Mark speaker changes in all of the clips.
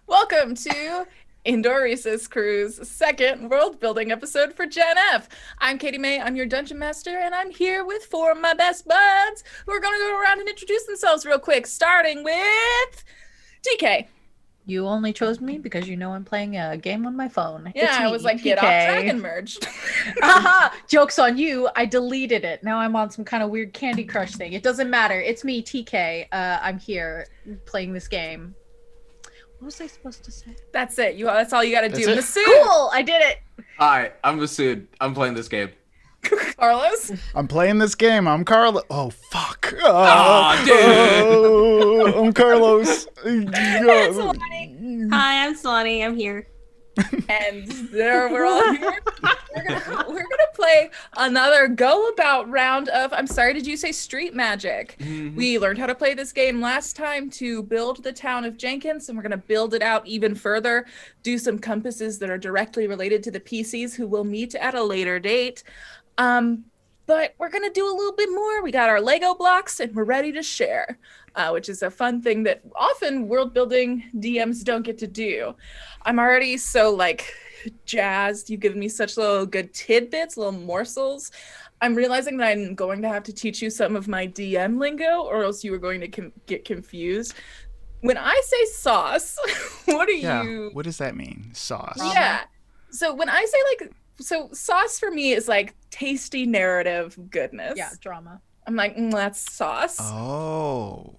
Speaker 1: Welcome to Indoor Recess Crew's second world building episode for Gen F. I'm Katie May, I'm your Dungeon Master, and I'm here with four of my best buds who are going to go around and introduce themselves real quick, starting with DK.
Speaker 2: You only chose me because you know I'm playing a game on my phone.
Speaker 1: Yeah,
Speaker 2: It's
Speaker 1: I
Speaker 2: me,
Speaker 1: was like,
Speaker 2: TK.
Speaker 1: get off Dragon Merge.
Speaker 2: Aha! Joke's on you. I deleted it. Now I'm on some kind of weird Candy Crush thing. It doesn't matter. It's me, TK. I'm here playing this game. What was I supposed to say?
Speaker 1: That's it. That's all you got to do.
Speaker 3: That's it?
Speaker 1: Masood.
Speaker 2: Cool! I did it!
Speaker 3: Hi, I'm Masood. I'm playing this game.
Speaker 1: Carlos.
Speaker 4: I'm playing this game. I'm Carlos. Oh, fuck.
Speaker 3: Aw, dude.
Speaker 4: Oh, I'm Carlos.
Speaker 1: It's Lonnie.
Speaker 5: Hi, I'm Solani. I'm here.
Speaker 1: And there we're all here. We're gonna play another go about round of, I'm sorry, did you say street magic?
Speaker 3: Mm-hmm.
Speaker 1: We learned how to play this game last time to build the town of Jenkins, and we're gonna build it out even further, do some compasses that are directly related to the PCs who will meet at a later date. But we're gonna do a little bit more. We got our Lego blocks and we're ready to share, which is a fun thing that often world building DMs don't get to do. I'm already so like jazzed. You've given me such little good tidbits, little morsels. I'm realizing that I'm going to have to teach you some of my DM lingo, or else you are going to get confused. When I say sauce, what do you?
Speaker 4: What does that mean? Sauce.
Speaker 1: Yeah. So when I say like, so sauce for me is like tasty narrative goodness.
Speaker 2: Yeah, drama.
Speaker 1: I'm like, that's sauce.
Speaker 4: Oh.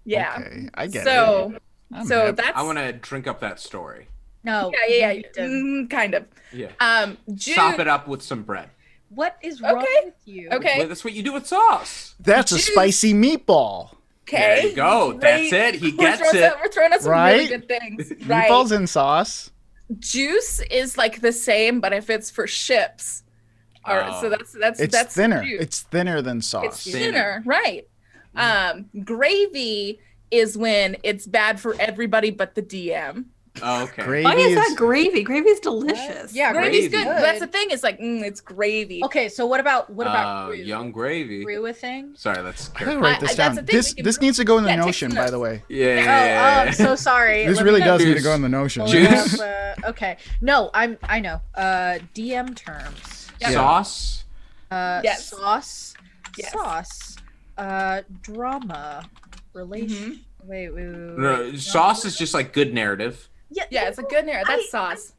Speaker 1: Yeah.
Speaker 4: Okay, I get
Speaker 1: So,
Speaker 4: it. I'm
Speaker 1: so
Speaker 4: hip.
Speaker 1: that's
Speaker 3: I want to drink up that story.
Speaker 2: No.
Speaker 1: yeah.
Speaker 2: you didn't.
Speaker 1: Kind of.
Speaker 3: Yeah.
Speaker 1: Jude,
Speaker 3: Sop it up with some bread.
Speaker 2: What is wrong
Speaker 1: Okay.
Speaker 2: with you?
Speaker 1: Okay.
Speaker 3: Well, that's what you do with sauce.
Speaker 4: That's a
Speaker 1: Juice.
Speaker 4: spicy meatball.
Speaker 1: Okay.
Speaker 3: There you go. That's it. He gets it.
Speaker 1: We're throwing out some really
Speaker 4: Right?
Speaker 1: good things. Right.
Speaker 4: Meatballs in sauce.
Speaker 1: Juice is like the same, but if it's for ships. All right, so that's
Speaker 4: It's thinner.
Speaker 1: juice.
Speaker 4: It's thinner than sauce.
Speaker 1: It's thinner, right? Gravy is when it's bad for everybody but the DM.
Speaker 3: Oh, okay.
Speaker 4: Gravy
Speaker 5: Why is
Speaker 4: is
Speaker 5: that gravy? Gravy's delicious.
Speaker 2: Yeah,
Speaker 1: Gravy's
Speaker 3: Gravy.
Speaker 1: good. That's the thing. It's like it's gravy.
Speaker 2: Okay, so what about brew?
Speaker 3: Young gravy.
Speaker 2: Brew a thing?
Speaker 3: Sorry, that's
Speaker 4: I gotta write this
Speaker 1: that's
Speaker 4: down.
Speaker 1: the thing,
Speaker 4: This
Speaker 1: we can-
Speaker 4: this needs to go in the
Speaker 1: Yeah, take
Speaker 4: Notion,
Speaker 1: some
Speaker 4: by
Speaker 1: notes.
Speaker 4: the way.
Speaker 3: Yeah.
Speaker 2: Oh, I'm so sorry.
Speaker 4: This
Speaker 2: Let
Speaker 4: really
Speaker 2: me
Speaker 4: does need to
Speaker 3: Juice.
Speaker 4: go in the Notion.
Speaker 2: pull it
Speaker 3: Juice.
Speaker 2: up, okay. No, I know. DM terms.
Speaker 1: Yeah.
Speaker 3: Sauce.
Speaker 1: Yes.
Speaker 2: Sauce.
Speaker 1: Yes.
Speaker 2: Sauce. Drama. Relation. Wait.
Speaker 3: No, sauce is just like good narrative.
Speaker 1: Yeah, it's a good narrative. That's sauce.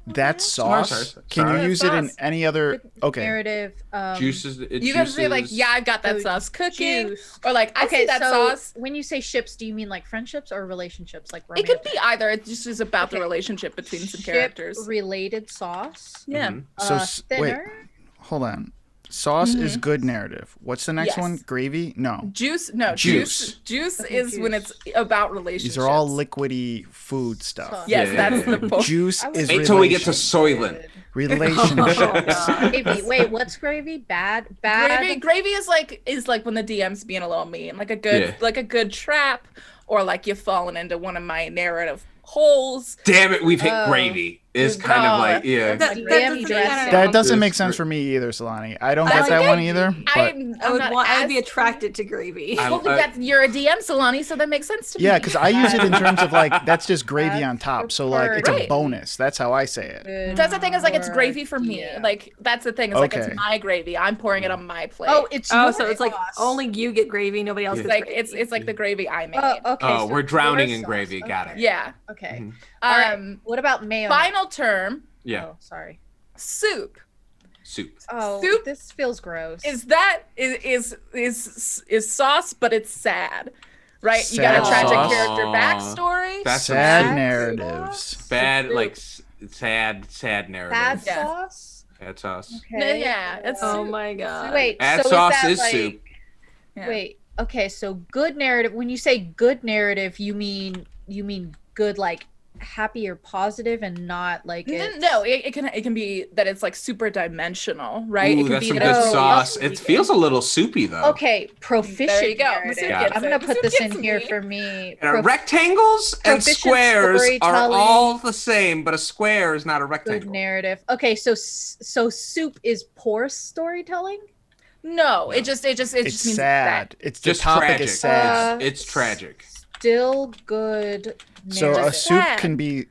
Speaker 4: That's
Speaker 3: Sorry,
Speaker 4: sauce.
Speaker 3: sorry.
Speaker 4: Can
Speaker 3: Sorry.
Speaker 4: you use it in
Speaker 1: Sauce.
Speaker 4: any other? Okay.
Speaker 2: Narrative.
Speaker 3: Juices.
Speaker 1: You gotta say like, yeah, I've got that
Speaker 2: so
Speaker 1: sauce cooking,
Speaker 2: Juice.
Speaker 1: or like, I see that
Speaker 2: so
Speaker 1: sauce.
Speaker 2: when you say ships, do you mean like friendships or relationships? Like
Speaker 1: It could
Speaker 2: romantic?
Speaker 1: be either. It just is about the
Speaker 2: Okay.
Speaker 1: relationship between some
Speaker 2: Ship
Speaker 1: characters.
Speaker 2: related sauce.
Speaker 1: Yeah.
Speaker 3: Mhm.
Speaker 4: So wait,
Speaker 2: Thinner.
Speaker 4: hold on. Sauce is good narrative. What's the next
Speaker 1: Yes.
Speaker 4: one? Gravy? No.
Speaker 1: Juice, no,
Speaker 4: Juice.
Speaker 1: Juice
Speaker 2: Okay,
Speaker 1: is when it's
Speaker 2: juice.
Speaker 1: about relationships.
Speaker 4: These are all liquidy food stuff.
Speaker 2: Sauce.
Speaker 1: Yes,
Speaker 3: Yeah.
Speaker 1: that's the point.
Speaker 4: Juice
Speaker 2: I was-
Speaker 4: is
Speaker 3: Wait till we get to
Speaker 4: relation-
Speaker 3: Soylent.
Speaker 4: relationships.
Speaker 2: Gravy. Wait, what's gravy? Bad.
Speaker 1: Gravy is like when the DM's being a little mean, like a good trap, or like you've fallen into one of my narrative holes.
Speaker 3: Damn it, we've hit
Speaker 2: Oh.
Speaker 3: gravy. Is
Speaker 1: Oh,
Speaker 3: kind of like
Speaker 1: that's
Speaker 5: That,
Speaker 1: like
Speaker 5: that
Speaker 1: gravy
Speaker 5: doesn't,
Speaker 1: dressing.
Speaker 5: I don't
Speaker 4: That
Speaker 5: know.
Speaker 4: doesn't
Speaker 3: This
Speaker 4: make sense
Speaker 3: great.
Speaker 4: for me either, Solani. I don't
Speaker 1: That's
Speaker 4: get that
Speaker 1: okay.
Speaker 4: one either. But
Speaker 5: I'd be attracted to gravy.
Speaker 3: I-
Speaker 1: Well, you're a DM, Solani, so that makes sense to me.
Speaker 4: yeah, because I use it in terms of like that's just gravy on
Speaker 2: That's
Speaker 4: top. So like it's
Speaker 1: Right.
Speaker 4: a bonus. That's how I say it.
Speaker 1: That's the thing is like it's gravy for me.
Speaker 2: Yeah.
Speaker 1: Like that's the thing is like
Speaker 4: Okay.
Speaker 1: it's my gravy. I'm pouring it on my plate.
Speaker 2: Oh, it's
Speaker 5: Oh,
Speaker 2: your
Speaker 5: so it's like
Speaker 2: sauce.
Speaker 5: only you get gravy, nobody else
Speaker 3: Yeah.
Speaker 5: gets
Speaker 1: like
Speaker 5: gravy.
Speaker 1: it's like the gravy I made.
Speaker 2: Okay.
Speaker 3: Oh,
Speaker 2: so
Speaker 3: we're drowning
Speaker 2: your
Speaker 3: in
Speaker 2: sauce.
Speaker 3: gravy. Got it.
Speaker 1: Yeah.
Speaker 2: Okay.
Speaker 3: Mhm.
Speaker 2: All right.
Speaker 1: Um.
Speaker 2: What about mayonnaise?
Speaker 1: Final term,
Speaker 3: Yeah.
Speaker 2: Oh, sorry.
Speaker 1: soup.
Speaker 3: Soup.
Speaker 2: Oh,
Speaker 1: Soup
Speaker 2: this feels gross.
Speaker 1: Is sauce, but it's sad, right? You got a
Speaker 4: Sad
Speaker 1: tragic
Speaker 4: sauce.
Speaker 1: character backstory.
Speaker 3: That's
Speaker 4: Sad
Speaker 3: some
Speaker 4: narratives.
Speaker 3: bad,
Speaker 1: Soup.
Speaker 3: like sad narrative.
Speaker 2: bad
Speaker 1: Yeah.
Speaker 2: sauce.
Speaker 3: Bad sauce.
Speaker 2: Okay.
Speaker 1: Yeah, it's
Speaker 5: oh
Speaker 1: soup.
Speaker 5: my god.
Speaker 2: Wait.
Speaker 3: Bad
Speaker 2: so
Speaker 3: sauce
Speaker 2: is
Speaker 3: is
Speaker 2: that
Speaker 3: soup.
Speaker 1: Yeah.
Speaker 2: Wait. Okay. So good narrative. When you say good narrative, you mean good like happy or positive and not like it's...
Speaker 1: No, it can be that it's like super dimensional, right?
Speaker 3: Ooh,
Speaker 1: it can
Speaker 3: that's
Speaker 1: be
Speaker 3: some
Speaker 1: that
Speaker 3: good
Speaker 1: it's
Speaker 3: sauce.
Speaker 1: really
Speaker 3: It feels a little soupy though.
Speaker 2: Okay, proficient
Speaker 1: There you go.
Speaker 2: narrative.
Speaker 1: Masood
Speaker 3: gets
Speaker 2: I'm
Speaker 1: it.
Speaker 2: gonna put
Speaker 1: Masood
Speaker 2: this in
Speaker 1: gets
Speaker 2: here
Speaker 1: me.
Speaker 2: for me.
Speaker 3: And rectangles and
Speaker 2: proficient
Speaker 3: squares are
Speaker 2: storytelling.
Speaker 3: all the same, but a square is not a
Speaker 2: Good
Speaker 3: rectangle.
Speaker 2: narrative. Okay, so soup is poor storytelling.
Speaker 1: No, it just
Speaker 4: It's
Speaker 1: means
Speaker 4: sad. It's the
Speaker 3: Just
Speaker 4: topic
Speaker 3: tragic.
Speaker 4: is sad.
Speaker 3: It's tragic.
Speaker 2: still good.
Speaker 4: So a
Speaker 2: narrative.
Speaker 4: soup
Speaker 1: sad.
Speaker 4: can be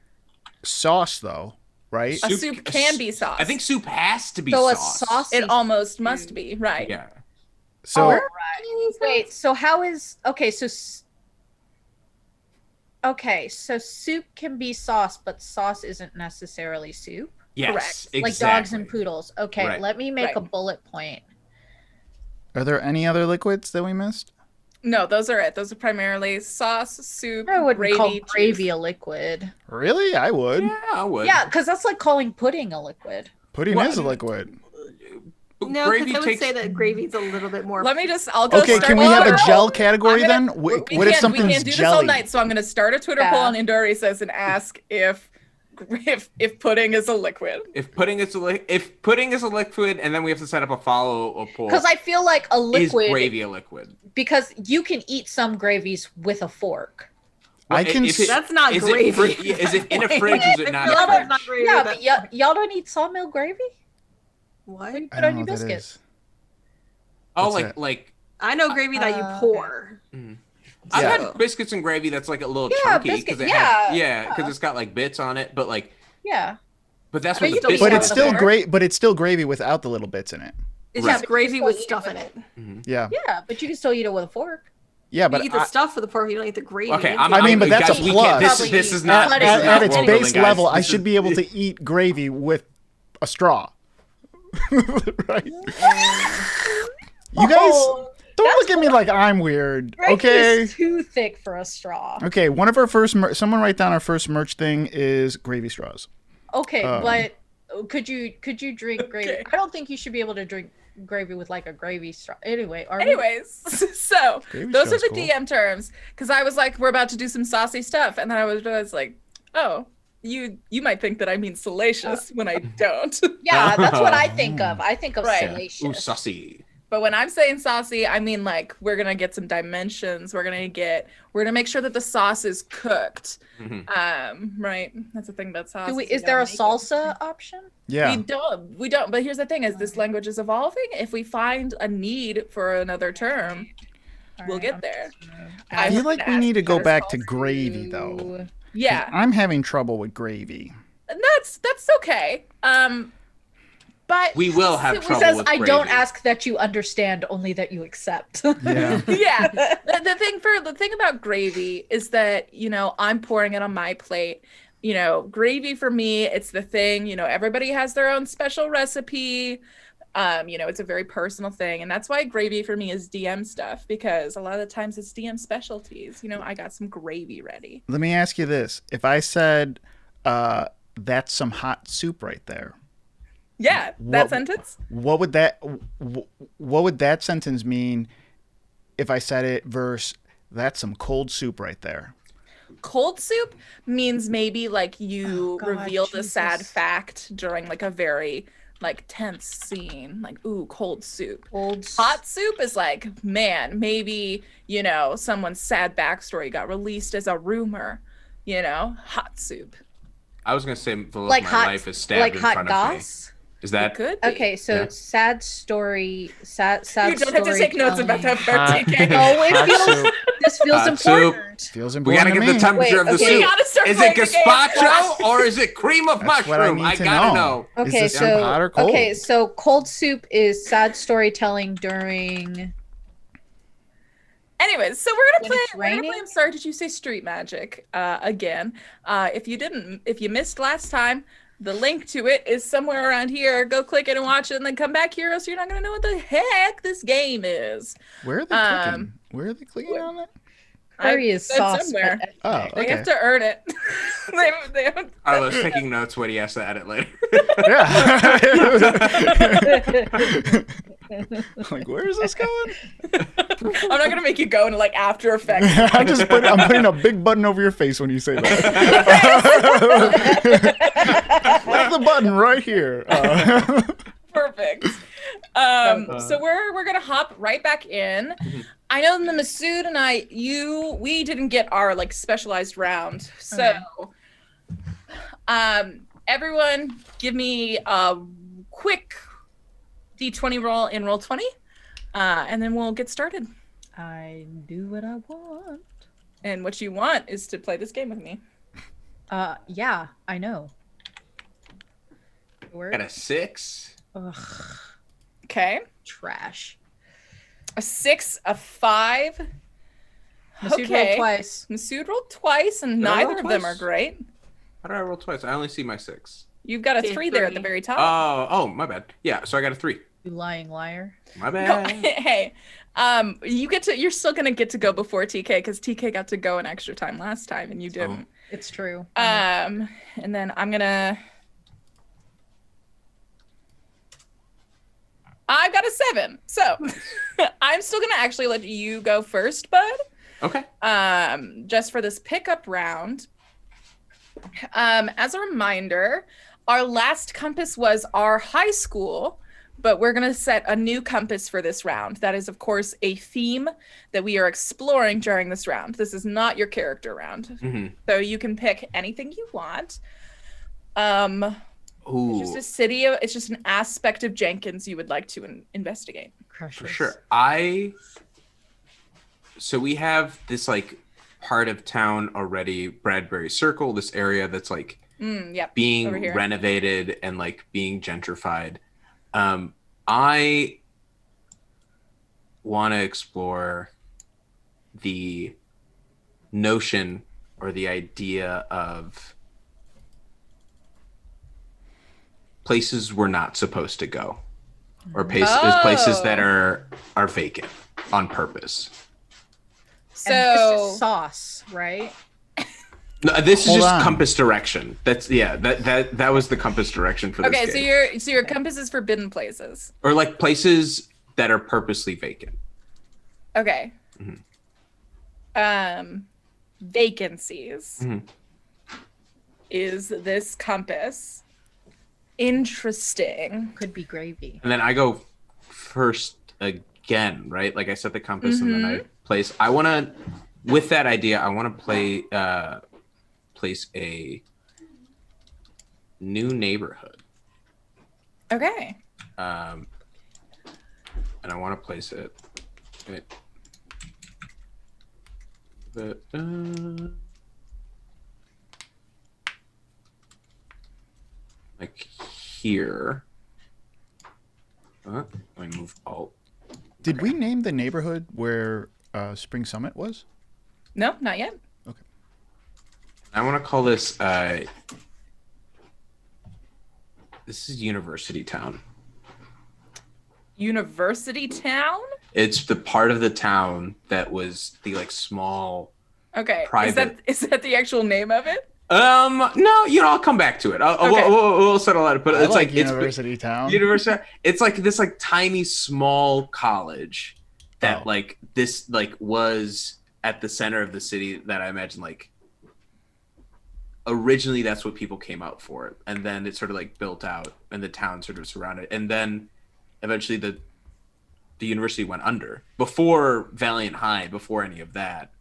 Speaker 4: sauce, though, right?
Speaker 1: A soup can be sauce.
Speaker 3: I think soup has to be
Speaker 2: So a
Speaker 3: sauce.
Speaker 2: saucy
Speaker 1: It almost must be, right?
Speaker 3: Yeah.
Speaker 4: So
Speaker 2: Alright. Wait, so how is okay, so soup can be sauce, but sauce isn't necessarily soup.
Speaker 3: Yes.
Speaker 1: Correct.
Speaker 3: Exactly.
Speaker 2: Like dogs and poodles. Okay,
Speaker 3: Right.
Speaker 2: let me make a
Speaker 1: Right.
Speaker 2: bullet point.
Speaker 4: are there any other liquids that we missed?
Speaker 1: No, those are it. Those are primarily sauce, soup,
Speaker 2: I wouldn't
Speaker 1: gravy,
Speaker 2: call
Speaker 1: cheese.
Speaker 2: gravy a liquid.
Speaker 4: Really? I would.
Speaker 3: Yeah, I would.
Speaker 2: Yeah, because that's like calling pudding a liquid.
Speaker 4: Pudding
Speaker 3: What?
Speaker 4: is a liquid.
Speaker 3: But
Speaker 5: No, because I would
Speaker 3: takes-
Speaker 5: say that gravy's a little bit more.
Speaker 1: I'll go
Speaker 4: Okay,
Speaker 1: start
Speaker 4: can we have a
Speaker 1: Twitter
Speaker 4: gel
Speaker 1: poll.
Speaker 4: category
Speaker 1: I'm
Speaker 4: then?
Speaker 1: gonna-
Speaker 4: What
Speaker 1: we
Speaker 4: if
Speaker 1: can't-
Speaker 4: something's
Speaker 1: we can't do this all
Speaker 4: jelly?
Speaker 1: night, so I'm going to start a Twitter
Speaker 2: Yeah.
Speaker 1: poll on Indorices and ask if pudding is a liquid.
Speaker 3: If pudding is a liquid, and then we have to set up a follow-up poll.
Speaker 2: Because I feel like a
Speaker 3: Is
Speaker 2: liquid,
Speaker 3: gravy a liquid?
Speaker 2: because you can eat some gravies with a fork.
Speaker 4: I can
Speaker 3: If it-
Speaker 5: That's not
Speaker 3: is
Speaker 5: gravy.
Speaker 3: Is it in a fridge? Is it not?
Speaker 5: I feel
Speaker 3: A
Speaker 5: like
Speaker 3: fridge?
Speaker 5: not gravy.
Speaker 2: Yeah,
Speaker 5: but
Speaker 2: but y'all don't eat sawmill gravy?
Speaker 5: what?
Speaker 2: When you
Speaker 4: I
Speaker 2: put
Speaker 4: don't
Speaker 2: on
Speaker 4: know
Speaker 2: your
Speaker 4: what that
Speaker 2: biscuits.
Speaker 4: is.
Speaker 3: Oh,
Speaker 4: What's that?
Speaker 3: like
Speaker 5: I know gravy that you pour.
Speaker 3: I've
Speaker 4: Yeah.
Speaker 3: had biscuits and gravy that's like a little
Speaker 2: Yeah,
Speaker 3: chunky
Speaker 2: biscuit-
Speaker 3: it
Speaker 2: yeah,
Speaker 3: because
Speaker 2: yeah.
Speaker 3: it's got like bits on it, but
Speaker 2: Yeah.
Speaker 3: that's
Speaker 2: But
Speaker 3: what
Speaker 2: you
Speaker 3: the
Speaker 2: don't
Speaker 3: biscuit.
Speaker 4: But
Speaker 2: Yeah,
Speaker 4: it's
Speaker 2: with a
Speaker 4: still
Speaker 2: fork.
Speaker 4: great. But it's still gravy without the little bits in it.
Speaker 5: It's
Speaker 3: Right.
Speaker 5: just gravy with
Speaker 2: Still eat
Speaker 5: stuff
Speaker 2: it
Speaker 5: in
Speaker 2: with
Speaker 5: it.
Speaker 4: Yeah.
Speaker 2: Yeah, but you can still eat it with a fork.
Speaker 4: Yeah,
Speaker 5: You
Speaker 4: but
Speaker 5: eat the stuff with the pork, you don't eat the gravy.
Speaker 3: Okay,
Speaker 5: It's
Speaker 3: I'm,
Speaker 5: the-
Speaker 4: I mean, but that's
Speaker 3: guys,
Speaker 4: a
Speaker 3: we
Speaker 4: plus.
Speaker 3: can't- This
Speaker 2: Probably
Speaker 3: is not
Speaker 2: at-
Speaker 3: this is
Speaker 2: at
Speaker 3: not
Speaker 4: at its
Speaker 3: world
Speaker 4: base
Speaker 3: building, guys.
Speaker 4: level, I
Speaker 3: This
Speaker 4: should
Speaker 3: is-
Speaker 4: be able to eat gravy with a straw. Right? You guys
Speaker 2: Oh,
Speaker 4: don't look at me like I'm weird.
Speaker 2: gravy
Speaker 4: Okay.
Speaker 2: is too thick for a straw.
Speaker 4: Okay. One of our first. Someone write down our first merch thing is gravy straws.
Speaker 2: Okay,
Speaker 4: Um,
Speaker 2: but could you drink gravy?
Speaker 1: Okay.
Speaker 2: I don't think you should be able to drink gravy with like a gravy straw. Anyway,
Speaker 1: Anyways, so
Speaker 4: Gravy
Speaker 1: those are
Speaker 4: straw's
Speaker 1: the
Speaker 4: cool.
Speaker 1: DM terms because I was like, we're about to do some saucy stuff, and then I was like, oh, you might think that I mean salacious when I don't.
Speaker 2: yeah, that's what I think of. I think of
Speaker 1: Right.
Speaker 2: salacious.
Speaker 3: Ooh, sussy.
Speaker 1: But when I'm saying saucy, I mean like we're gonna get some dimensions. We're gonna make sure that the sauce is cooked. Right. That's the thing about sauce.
Speaker 2: Is there a salsa option?
Speaker 4: Yeah.
Speaker 1: We don't. But here's the thing: is this language is evolving. If we find a need for another term, we'll get there.
Speaker 4: I feel like we need to go back to gravy though.
Speaker 1: Yeah,
Speaker 4: I'm having trouble with gravy.
Speaker 1: and that's okay. But
Speaker 3: We will have
Speaker 2: It
Speaker 3: trouble
Speaker 2: says,
Speaker 3: with
Speaker 2: I
Speaker 3: gravy.
Speaker 2: don't ask that you understand, only that you accept.
Speaker 4: Yeah.
Speaker 1: yeah, the thing about gravy is that I'm pouring it on my plate. Gravy for me, it's the thing. Everybody has their own special recipe. It's a very personal thing, and that's why gravy for me is DM stuff, because a lot of the times it's DM specialties. I got some gravy ready.
Speaker 4: Let me ask you this: if I said, "That's some hot soup right there,"
Speaker 1: Yeah, that
Speaker 4: What-
Speaker 1: sentence.
Speaker 4: what would that sentence mean if I said it versus "That's some cold soup right there"?
Speaker 1: Cold soup means maybe like you
Speaker 2: Oh, God,
Speaker 1: reveal the sad
Speaker 2: Jesus.
Speaker 1: fact during like a very like tense scene, like ooh, cold soup.
Speaker 2: Old
Speaker 1: Hot soup is like, man, maybe someone's sad backstory got released as a rumor. Hot soup.
Speaker 3: I was gonna say the love
Speaker 2: like
Speaker 3: of my
Speaker 2: hot,
Speaker 3: life is stabbed
Speaker 2: like
Speaker 3: in
Speaker 2: hot
Speaker 3: front
Speaker 2: goss.
Speaker 3: of me. Is that
Speaker 1: Could be.
Speaker 2: Okay, so
Speaker 3: Yeah.
Speaker 2: sad story. Sad
Speaker 1: You don't have to take notes about that part,
Speaker 4: Hot-
Speaker 1: TK.
Speaker 2: Oh, it
Speaker 4: Hot
Speaker 2: feels.
Speaker 4: soup.
Speaker 2: This feels
Speaker 3: Hot soup.
Speaker 2: important.
Speaker 4: Feels
Speaker 3: we
Speaker 4: important
Speaker 3: gotta
Speaker 4: to
Speaker 3: get
Speaker 4: me.
Speaker 3: the temperature
Speaker 2: Wait,
Speaker 3: of the
Speaker 2: okay.
Speaker 1: We
Speaker 3: soup.
Speaker 1: gotta start
Speaker 3: Is it
Speaker 1: playing the game.
Speaker 3: gazpacho or is it cream of
Speaker 4: That's what I
Speaker 3: mushroom?
Speaker 4: need to
Speaker 3: gotta
Speaker 4: know.
Speaker 3: know.
Speaker 4: Is
Speaker 2: Okay,
Speaker 4: the soup hot or cold?
Speaker 2: okay, so cold soup is sad storytelling during.
Speaker 1: Anyways, so we're gonna
Speaker 2: When it's
Speaker 1: play. We're gonna play.
Speaker 2: raining?
Speaker 1: I'm sorry, did you say street magic again? If you missed last time, the link to it is somewhere around here. Go click it and watch it, and then come back here, else you're not gonna know what the heck this game is.
Speaker 4: Where are they clicking? Where are they clicking on it?
Speaker 2: Curry is
Speaker 1: said
Speaker 2: sauce.
Speaker 1: somewhere.
Speaker 2: but-
Speaker 4: Oh,
Speaker 1: They
Speaker 4: okay.
Speaker 1: have to earn it. they have,
Speaker 3: I was taking notes when he has to edit later.
Speaker 4: Yeah. Like, where is this going?
Speaker 1: I'm not gonna make you go into like After Effects.
Speaker 4: I'm putting a big button over your face when you say that. Click the button right here.
Speaker 1: Perfect. So we're gonna hop right back in. I know the Masood and we didn't get our like specialized round. So everyone give me a quick D20 roll in roll 20. And then we'll get started.
Speaker 2: I do what I want.
Speaker 1: And what you want is to play this game with me.
Speaker 2: Yeah, I know. Word.
Speaker 3: Got a 6.
Speaker 2: Ugh,
Speaker 1: Okay.
Speaker 2: trash.
Speaker 1: A 6, a 5.
Speaker 2: Masood rolled twice.
Speaker 1: Masood rolled twice, and
Speaker 3: Did I roll
Speaker 1: neither of them
Speaker 3: twice?
Speaker 1: are great.
Speaker 3: How did I roll twice? I only see my 6.
Speaker 1: You've got a
Speaker 5: See,
Speaker 1: 3 there at the
Speaker 5: 3.
Speaker 1: very top.
Speaker 3: Oh, my bad. Yeah, so I got a 3.
Speaker 2: You lying liar.
Speaker 3: My
Speaker 1: No,
Speaker 3: bad.
Speaker 1: hey, you're still gonna get to go before TK because TK got to go an extra time last time and you didn't.
Speaker 2: It's true.
Speaker 1: And then I've got a 7, so I'm still gonna actually let you go first, bud.
Speaker 3: Okay.
Speaker 1: Just for this pickup round. As a reminder, our last compass was our high school, but we're going to set a new compass for this round. That is, of course, a theme that we are exploring during this round. This is not your character round.
Speaker 3: Mm-hmm.
Speaker 1: So you can pick anything you want.
Speaker 3: Ooh,
Speaker 1: It's just a city, it's just an aspect of Jenkins you would like to investigate.
Speaker 2: Crushes.
Speaker 3: for sure. So we have this like part of town already, Bradbury Circle, this area that's like
Speaker 1: Yep.
Speaker 3: being
Speaker 1: over here.
Speaker 3: renovated and like being gentrified. I want to explore the notion or the idea of places we're not supposed to go, or places that are vacant on purpose.
Speaker 2: And this
Speaker 1: So
Speaker 2: is sauce, right?
Speaker 3: No, this is
Speaker 4: Hold
Speaker 3: just
Speaker 4: on.
Speaker 3: compass direction. That was the compass direction for this
Speaker 1: okay,
Speaker 3: game.
Speaker 1: so your compass is forbidden places.
Speaker 3: Or like places that are purposely vacant.
Speaker 1: Okay.
Speaker 3: Mhm.
Speaker 1: Vacancies.
Speaker 3: Mhm.
Speaker 1: Is this compass interesting?
Speaker 2: Could be gravy.
Speaker 3: And then I go first again, right? Like I set the compass and then I place. I want to, with that idea, I want to place a new neighborhood.
Speaker 1: Okay.
Speaker 3: And I want to place it. Wait. But, like here. Let me move alt.
Speaker 4: Did we name the neighborhood where Spring Summit was?
Speaker 1: No, not yet.
Speaker 3: I want to call this. This is University Town.
Speaker 1: University Town?
Speaker 3: It's the part of the town that was the like small.
Speaker 1: Okay.
Speaker 3: Private.
Speaker 1: Is that the actual name of it?
Speaker 3: No, I'll come back to it.
Speaker 1: Okay.
Speaker 3: We'll settle that. But
Speaker 4: I
Speaker 3: it's like
Speaker 4: University Town.
Speaker 3: University. It's like this like tiny small college that
Speaker 4: Oh.
Speaker 3: like this like was at the center of the city that I imagine like originally that's what people came out for, and then it sort of like built out and the town sort of surrounded, and then eventually the university went under before Valiant High, before any of that,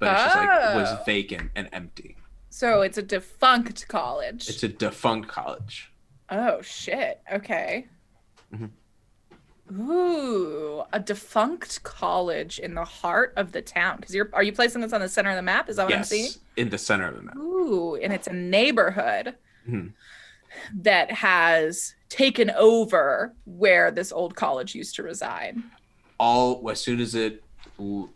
Speaker 3: but it's just like was vacant and empty.
Speaker 1: So it's a defunct college.
Speaker 3: It's a defunct college.
Speaker 1: Oh shit. Okay.
Speaker 3: Mhm.
Speaker 1: Ooh, a defunct college in the heart of the town. Because are you placing this on the center of the map? Is that what I'm seeing?
Speaker 3: Yes, in the center of the map.
Speaker 1: Ooh, and it's a neighborhood
Speaker 3: Mhm.
Speaker 1: that has taken over where this old college used to reside.
Speaker 3: As soon as it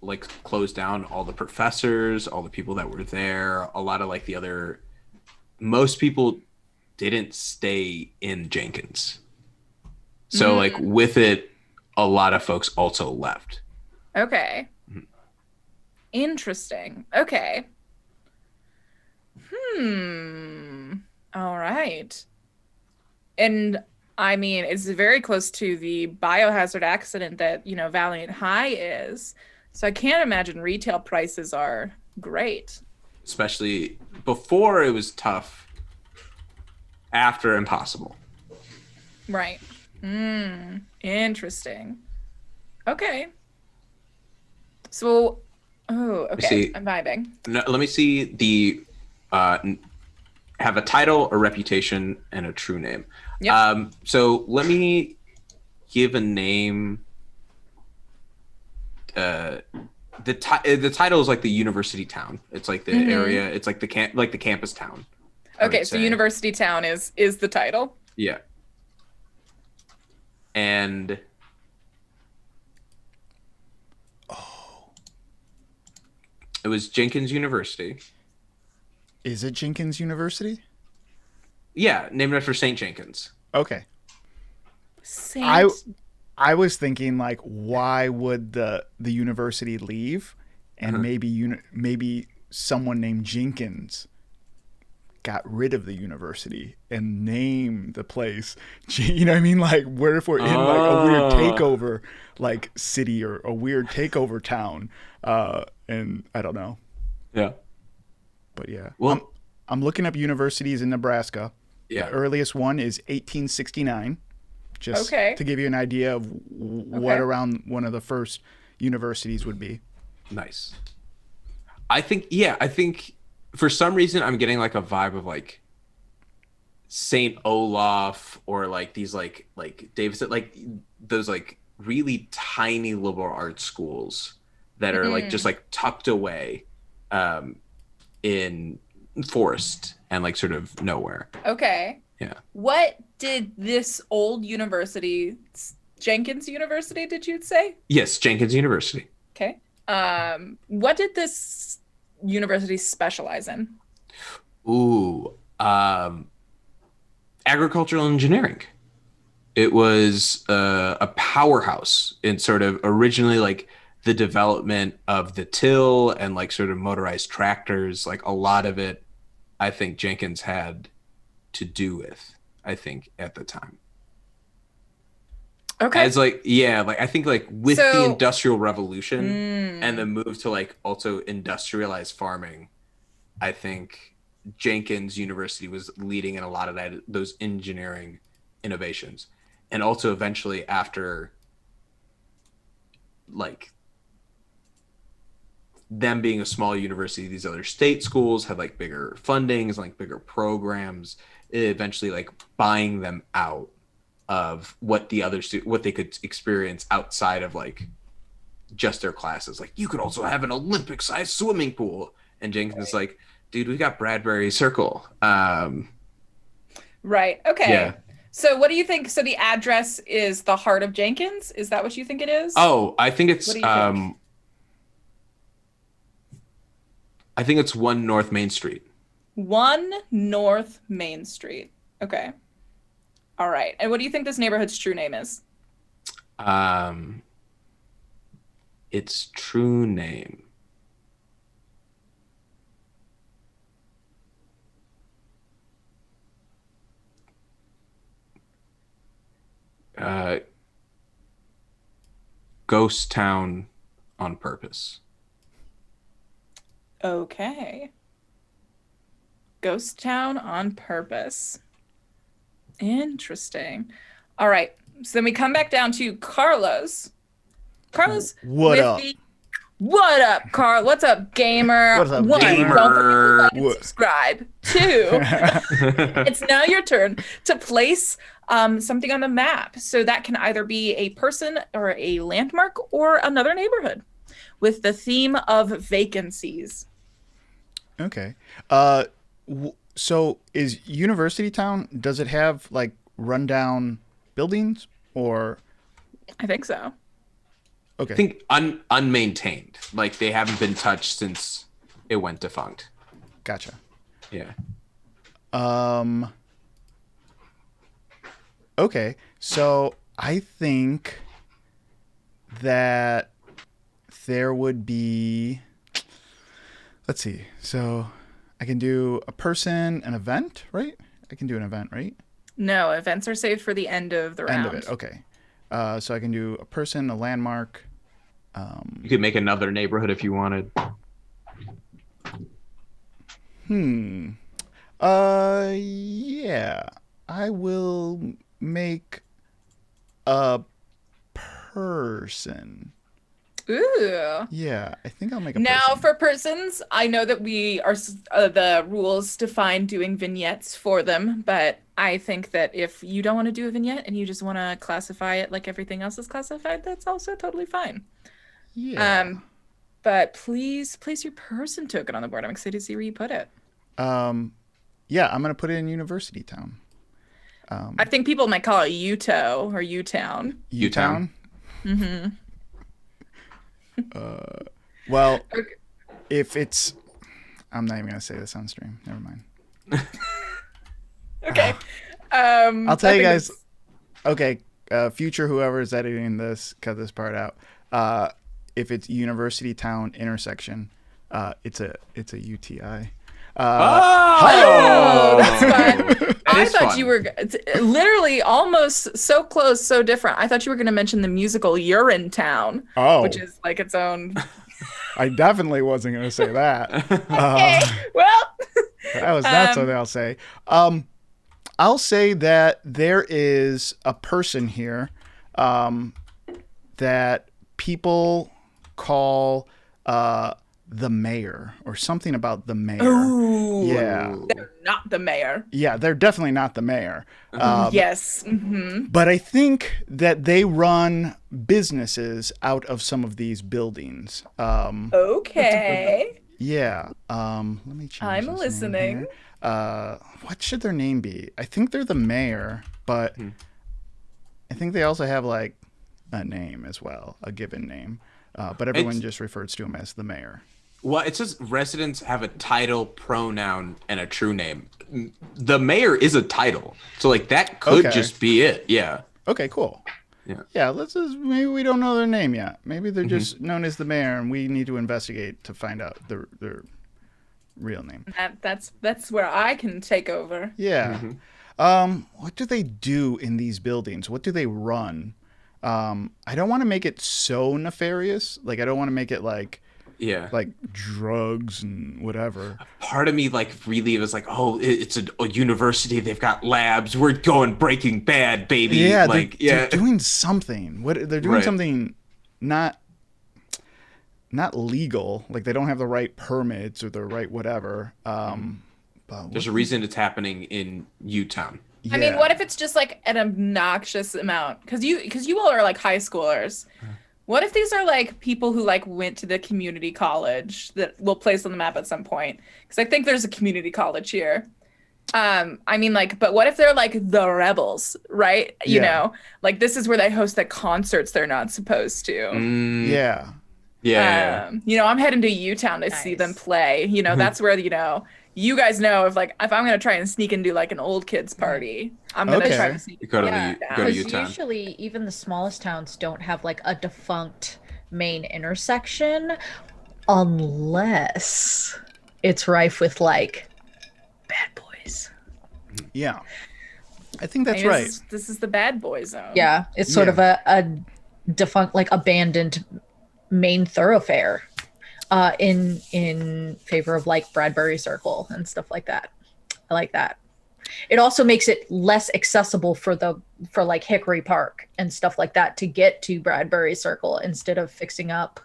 Speaker 3: like closed down, all the professors, all the people that were there, a lot of like most people didn't stay in Jenkins. So like with it, a lot of folks also left.
Speaker 1: Okay.
Speaker 3: Mhm.
Speaker 1: Interesting. Okay. All right. And I mean, it's very close to the biohazard accident that, Valiant High is. So I can't imagine retail prices are great.
Speaker 3: Especially before it was tough, after impossible.
Speaker 1: Right. Interesting. Okay. So, okay.
Speaker 3: see.
Speaker 1: I'm vibing.
Speaker 3: No, let me see the have a title, a reputation, and a true name.
Speaker 1: Yep.
Speaker 3: So let me give a name the title is like the university town. It's like the area. It's like the campus town.
Speaker 1: Okay, so University Town is the title.
Speaker 3: Yeah. And it was Jenkins University.
Speaker 4: Is it Jenkins University?
Speaker 3: Yeah, named after St. Jenkins.
Speaker 4: Okay. I was thinking like, why would the university leave, and maybe someone named Jenkins got rid of the university and named the place. You know what I mean? Like, what if we're in like a weird takeover like city or a weird takeover town? And I don't know.
Speaker 3: Yeah.
Speaker 4: But yeah.
Speaker 3: Well,
Speaker 4: I'm looking up universities in Nebraska.
Speaker 3: Yeah.
Speaker 4: The earliest one is 1869. Just to give you an idea of what around one of the first universities would be.
Speaker 3: Nice. I think for some reason I'm getting like a vibe of like St. Olaf or like these like Davidson, like those like really tiny liberal arts schools that are like just like tucked away in forest and like sort of nowhere.
Speaker 1: Okay.
Speaker 3: Yeah.
Speaker 1: What did this old university, Jenkins University, did you say?
Speaker 3: Yes, Jenkins University.
Speaker 1: Okay. What did this university specialize in?
Speaker 3: Ooh, agricultural engineering. It was a powerhouse in sort of originally like the development of the till and like sort of motorized tractors. Like a lot of it, I think Jenkins had to do with, I think, at the time.
Speaker 1: Okay.
Speaker 3: As like, yeah, like I think like with the Industrial Revolution and the move to like also industrialized farming, I think Jenkins University was leading in a lot of those engineering innovations. And also eventually after like them being a small university, these other state schools had like bigger fundings, like bigger programs, eventually like buying them out of what the other what they could experience outside of like just their classes. Like you could also have an Olympic sized swimming pool. And Jenkins is like, dude, we got Bradbury Circle.
Speaker 1: Right. Okay. Yeah. So what do you think? So the address is the heart of Jenkins? Is that what you think it is?
Speaker 3: Oh, I think it's
Speaker 1: what do you think?
Speaker 3: I think it's 1 North Main Street.
Speaker 1: 1 North Main Street. Okay. All right. And what do you think this neighborhood's true name is?
Speaker 3: Its true name. Ghost Town on Purpose.
Speaker 1: Okay. Ghost Town on Purpose. Interesting. All right. So then we come back down to Carlos. Carlos,
Speaker 4: what up?
Speaker 1: What up, Carl? What's up, gamer?
Speaker 4: What's up,
Speaker 1: 1,
Speaker 4: gamer?
Speaker 1: don't forget to like and subscribe. 2, it's now your turn to place something on the map. So that can either be a person or a landmark or another neighborhood with the theme of vacancies.
Speaker 4: Okay. So is University Town, does it have like rundown buildings or?
Speaker 1: I think so.
Speaker 4: Okay.
Speaker 3: I think unmaintained. Like they haven't been touched since it went defunct.
Speaker 4: Gotcha.
Speaker 3: Yeah.
Speaker 4: Okay. So I think that there would be, let's see. So I can do a person, an event, right? I can do an event, right?
Speaker 1: No, events are saved for the end of the round.
Speaker 4: End of it. Okay. So I can do a person, a landmark.
Speaker 3: You could make another neighborhood if you wanted.
Speaker 4: Yeah. I will make a person.
Speaker 1: Ooh.
Speaker 4: Yeah, I think I'll make a
Speaker 1: Now,
Speaker 4: person.
Speaker 1: for persons, I know that we are the rules define doing vignettes for them, but I think that if you don't want to do a vignette and you just want to classify it like everything else is classified, that's also totally fine.
Speaker 4: Yeah.
Speaker 1: but please place your person token on the board. I'm excited to see where you put it.
Speaker 4: Yeah, I'm gonna put it in University Town.
Speaker 1: I think people might call it Uto or U-Town.
Speaker 4: U-Town.
Speaker 1: Mm-hmm.
Speaker 4: Well,
Speaker 1: Okay.
Speaker 4: if it's, I'm not even gonna say this on stream. Never mind.
Speaker 1: Okay.
Speaker 4: I'll tell
Speaker 1: I
Speaker 4: you
Speaker 1: think
Speaker 4: guys.
Speaker 1: it's-
Speaker 4: Okay, future whoever is editing this, cut this part out. If it's University Town intersection, it's a UTI.
Speaker 1: Oh, that's fun.
Speaker 3: That
Speaker 1: I
Speaker 3: is
Speaker 1: thought
Speaker 3: fun.
Speaker 1: you were literally almost so close, so different. I thought you were going to mention the musical Urine Town,
Speaker 4: Oh,
Speaker 1: which is like its own.
Speaker 4: I definitely wasn't gonna say that.
Speaker 1: Okay, well,
Speaker 4: That was not something I'll say. I'll say that there is a person here that people call the mayor or something about the mayor.
Speaker 1: ooh,
Speaker 4: Yeah.
Speaker 1: they're not the mayor.
Speaker 4: Yeah, they're definitely not the mayor.
Speaker 1: Yes. Mm-hmm.
Speaker 4: But I think that they run businesses out of some of these buildings.
Speaker 1: Okay.
Speaker 4: Yeah. Let me change
Speaker 1: I'm
Speaker 4: this name
Speaker 1: listening.
Speaker 4: here. What should their name be? I think they're the mayor, but I think they also have like a name as well, a given name. But everyone just refers to him as the mayor.
Speaker 3: Well, it says residents have a title, pronoun, and a true name. The mayor is a title, so like that could
Speaker 4: Okay.
Speaker 3: just be it. Yeah.
Speaker 4: Okay, cool.
Speaker 3: Yeah.
Speaker 4: Yeah, let's just, maybe we don't know their name yet. Maybe they're just known as the mayor, and we need to investigate to find out their real name.
Speaker 1: That's where I can take over.
Speaker 4: Yeah. What do they do in these buildings? What do they run? I don't want to make it so nefarious. Like, I don't want to make it like
Speaker 3: Yeah.
Speaker 4: drugs and whatever.
Speaker 3: Part of me like really was like, oh, it's a university. They've got labs. We're going Breaking Bad, baby.
Speaker 4: Yeah,
Speaker 3: like
Speaker 4: they're doing something. They're doing
Speaker 3: Right.
Speaker 4: something not legal. Like, they don't have the right permits or the right whatever. But
Speaker 3: There's a reason it's happening in U-Town.
Speaker 1: I mean,
Speaker 4: yeah.
Speaker 1: what if it's just like an obnoxious amount? Because you all are like high schoolers. What if these are like people who like went to the community college that we'll place on the map at some point? Because I think there's a community college here. I mean, like, but what if they're like the rebels, right? You
Speaker 4: Yeah.
Speaker 1: know, like this is where they host the concerts they're not supposed to.
Speaker 3: Mm,
Speaker 4: Yeah.
Speaker 3: yeah.
Speaker 1: You know, I'm heading to U-Town to see them
Speaker 2: Nice.
Speaker 1: play. You know, that's where, you know, you guys know if I'm gonna try and sneak and do like an old kids party, I'm gonna
Speaker 4: Okay.
Speaker 1: try to sneak.
Speaker 3: You go to
Speaker 2: Yeah,
Speaker 3: the go to
Speaker 2: because
Speaker 3: U-Town.
Speaker 2: usually even the smallest towns don't have like a defunct main intersection unless it's rife with like bad boys.
Speaker 4: Yeah. I think that's
Speaker 1: Maybe
Speaker 4: right.
Speaker 1: This is the bad boy zone.
Speaker 2: Yeah, it's sort
Speaker 4: Yeah.
Speaker 2: of a defunct, like abandoned main thoroughfare in favor of like Bradbury Circle and stuff like that. I like that. It also makes it less accessible for like Hickory Park and stuff like that to get to Bradbury Circle instead of fixing up.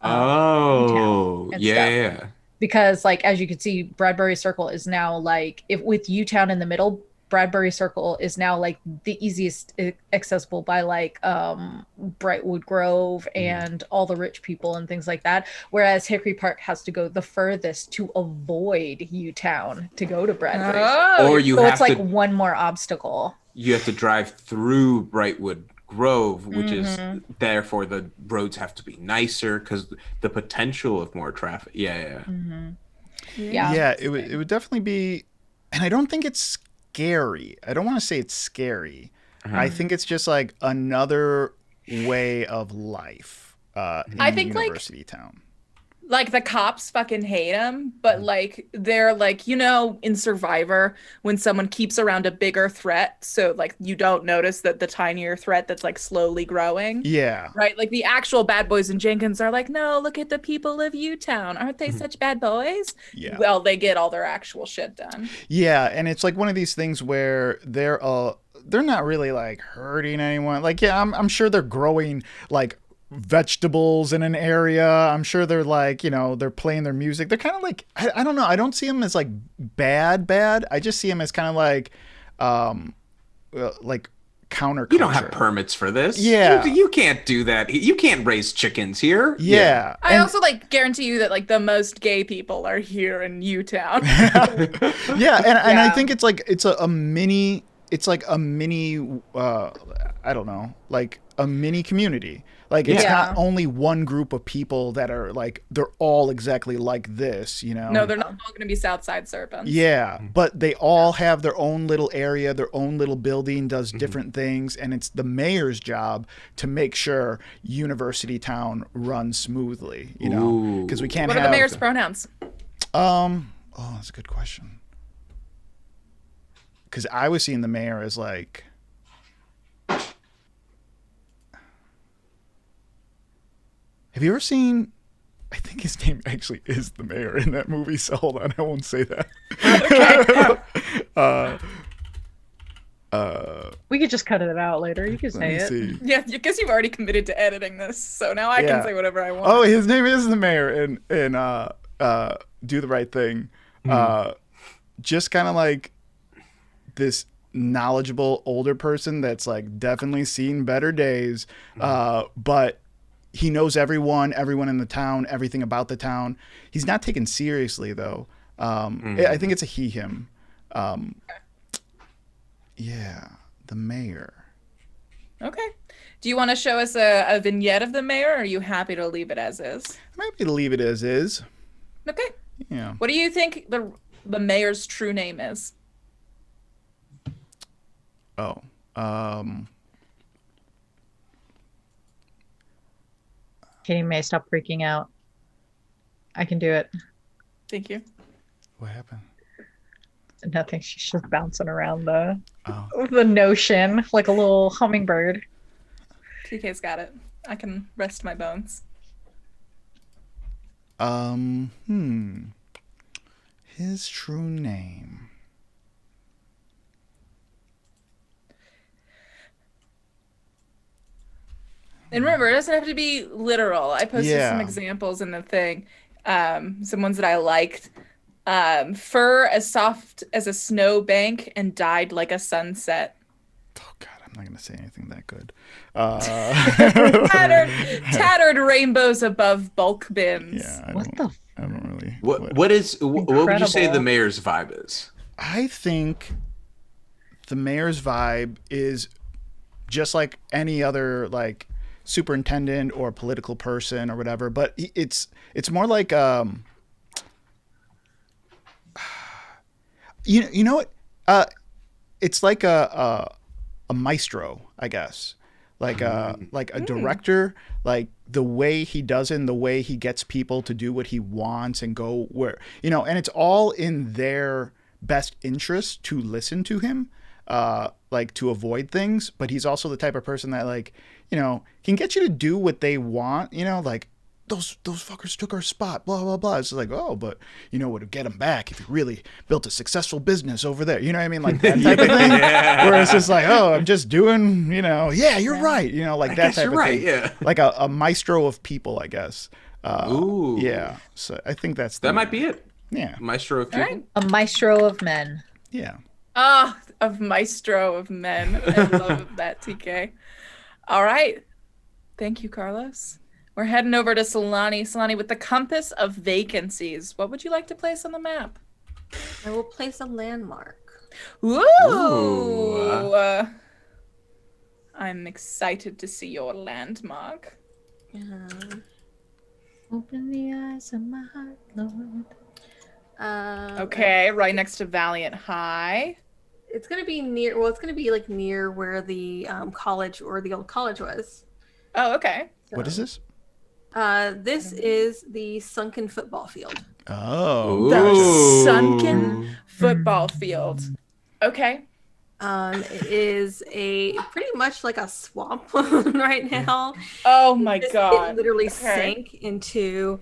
Speaker 3: Oh,
Speaker 2: and
Speaker 3: yeah.
Speaker 2: stuff. Because like as you can see, Bradbury Circle is now like if with U-Town in the middle, Bradbury Circle is now like the easiest accessible by like Brightwood Grove and all the rich people and things like that. Whereas Hickory Park has to go the furthest to avoid U-Town to go to Bradbury.
Speaker 1: Oh,
Speaker 3: Or you
Speaker 2: So
Speaker 3: have
Speaker 2: it's like
Speaker 3: to
Speaker 2: one more obstacle.
Speaker 3: you have to drive through Brightwood Grove, which is therefore the roads have to be nicer because the potential of more traffic. Yeah.
Speaker 2: Yeah.
Speaker 4: Yeah, it would definitely be, and I don't think it's scary. I don't want to say it's scary. I think it's just like another way of life. In
Speaker 1: I think, like,
Speaker 4: University Town.
Speaker 1: like the cops fucking hate him, but like they're like, you know, in Survivor when someone keeps around a bigger threat, so like you don't notice that the tinier threat that's like slowly growing.
Speaker 4: Yeah.
Speaker 1: Right, like the actual bad boys in Jenkins are like, no, look at the people of U-Town. Aren't they such bad boys?
Speaker 4: Yeah.
Speaker 1: Well, they get all their actual shit done.
Speaker 4: Yeah, and it's like one of these things where they're not really like hurting anyone. Like, yeah, I'm sure they're growing like vegetables in an area. I'm sure they're like, you know, they're playing their music. They're kind of like, I don't know. I don't see them as like bad. I just see them as kind of like counterculture.
Speaker 3: You don't have permits for this.
Speaker 4: Yeah.
Speaker 3: You can't do that. You can't raise chickens here.
Speaker 4: Yeah.
Speaker 1: I also like guarantee you that like the most gay people are here in Utown.
Speaker 4: Yeah, and I think it's like a mini I don't know, like a mini community. Like it's not only one group of people that are like they're all exactly like this, you know.
Speaker 1: No, they're not all going to be Southside Serpents.
Speaker 4: Yeah, but they all have their own little area, their own little building, does different things, and it's the mayor's job to make sure University Town runs smoothly, you know, because we can't
Speaker 1: What are the mayor's pronouns?
Speaker 4: Oh, that's a good question. Because I was seeing the mayor as like, have you ever seen? I think his name actually is the mayor in that movie. So hold on, I won't say that.
Speaker 2: We could just cut it out later. You can
Speaker 4: Let
Speaker 2: say
Speaker 4: me
Speaker 2: it.
Speaker 4: see.
Speaker 1: Yeah, I guess you've already committed to editing this, so now I can say whatever I want.
Speaker 4: Oh, his name is the mayor in Do the Right Thing. Just kind of like this knowledgeable older person that's like definitely seen better days, but he knows everyone in the town, everything about the town. He's not taken seriously though. I think it's a he him. Yeah, the mayor.
Speaker 1: Okay. Do you want to show us a vignette of the mayor, or are you happy to leave it as is?
Speaker 4: I'm happy to leave it as is.
Speaker 1: Okay.
Speaker 4: Yeah.
Speaker 1: What do you think the mayor's true name is?
Speaker 4: Oh.
Speaker 2: Katie May, stop freaking out. I can do it.
Speaker 1: Thank you.
Speaker 4: What happened?
Speaker 2: Nothing. She's just bouncing around the
Speaker 4: Oh.
Speaker 2: notion like a little hummingbird.
Speaker 1: TK's got it. I can rest my bones.
Speaker 4: His true name.
Speaker 1: And remember, it doesn't have to be literal. I posted
Speaker 4: Yeah.
Speaker 1: some examples in the thing. Some ones that I liked. Fur as soft as a snowbank and died like a sunset.
Speaker 4: Oh God, I'm not gonna say anything that good.
Speaker 1: Tattered rainbows above bulk bins.
Speaker 4: Yeah. I don't really.
Speaker 3: What would you say
Speaker 2: Incredible.
Speaker 3: the mayor's vibe is?
Speaker 4: I think the mayor's vibe is just like any other like superintendent or political person or whatever, but it's more like you know what, it's like a maestro, I guess, like a director, like the way he does it and the way he gets people to do what he wants and go where, you know, and it's all in their best interest to listen to him, like to avoid things, but he's also the type of person that, like, you know, can get you to do what they want, you know, like those fuckers took our spot, blah blah blah. It's like, oh, but you know what would get them back if you really built a successful business over there, you know what I mean, like that type of thing. Where it's just like, oh, I'm just doing, you know, yeah, you're right, you know, like that type of thing.
Speaker 3: Yeah,
Speaker 4: like a maestro of people, I guess.
Speaker 3: Ooh,
Speaker 4: Yeah, so I think
Speaker 3: that might be it.
Speaker 4: Yeah,
Speaker 3: Maestro of
Speaker 1: All
Speaker 3: people.
Speaker 1: right.
Speaker 2: A maestro of men.
Speaker 4: yeah.
Speaker 1: Of maestro of men. I love that, TK. All right. Thank you, Carlos. We're heading over to Solani. Solani, with the compass of vacancies, what would you like to place on the map?
Speaker 5: I will place a landmark.
Speaker 1: Ooh.
Speaker 3: Ooh.
Speaker 1: I'm excited to see your landmark.
Speaker 2: Open the eyes of my heart, Lord.
Speaker 1: Okay, right next to Valiant High.
Speaker 5: It's gonna be near. Well, it's gonna be like near where the college or the old college was.
Speaker 1: Oh, okay.
Speaker 4: What is this?
Speaker 5: This is the sunken football field.
Speaker 4: Oh,
Speaker 1: The sunken football field. Okay.
Speaker 5: It is a pretty much like a swamp right now.
Speaker 1: Oh my
Speaker 5: It
Speaker 1: god.
Speaker 5: literally
Speaker 1: Okay.
Speaker 5: sank into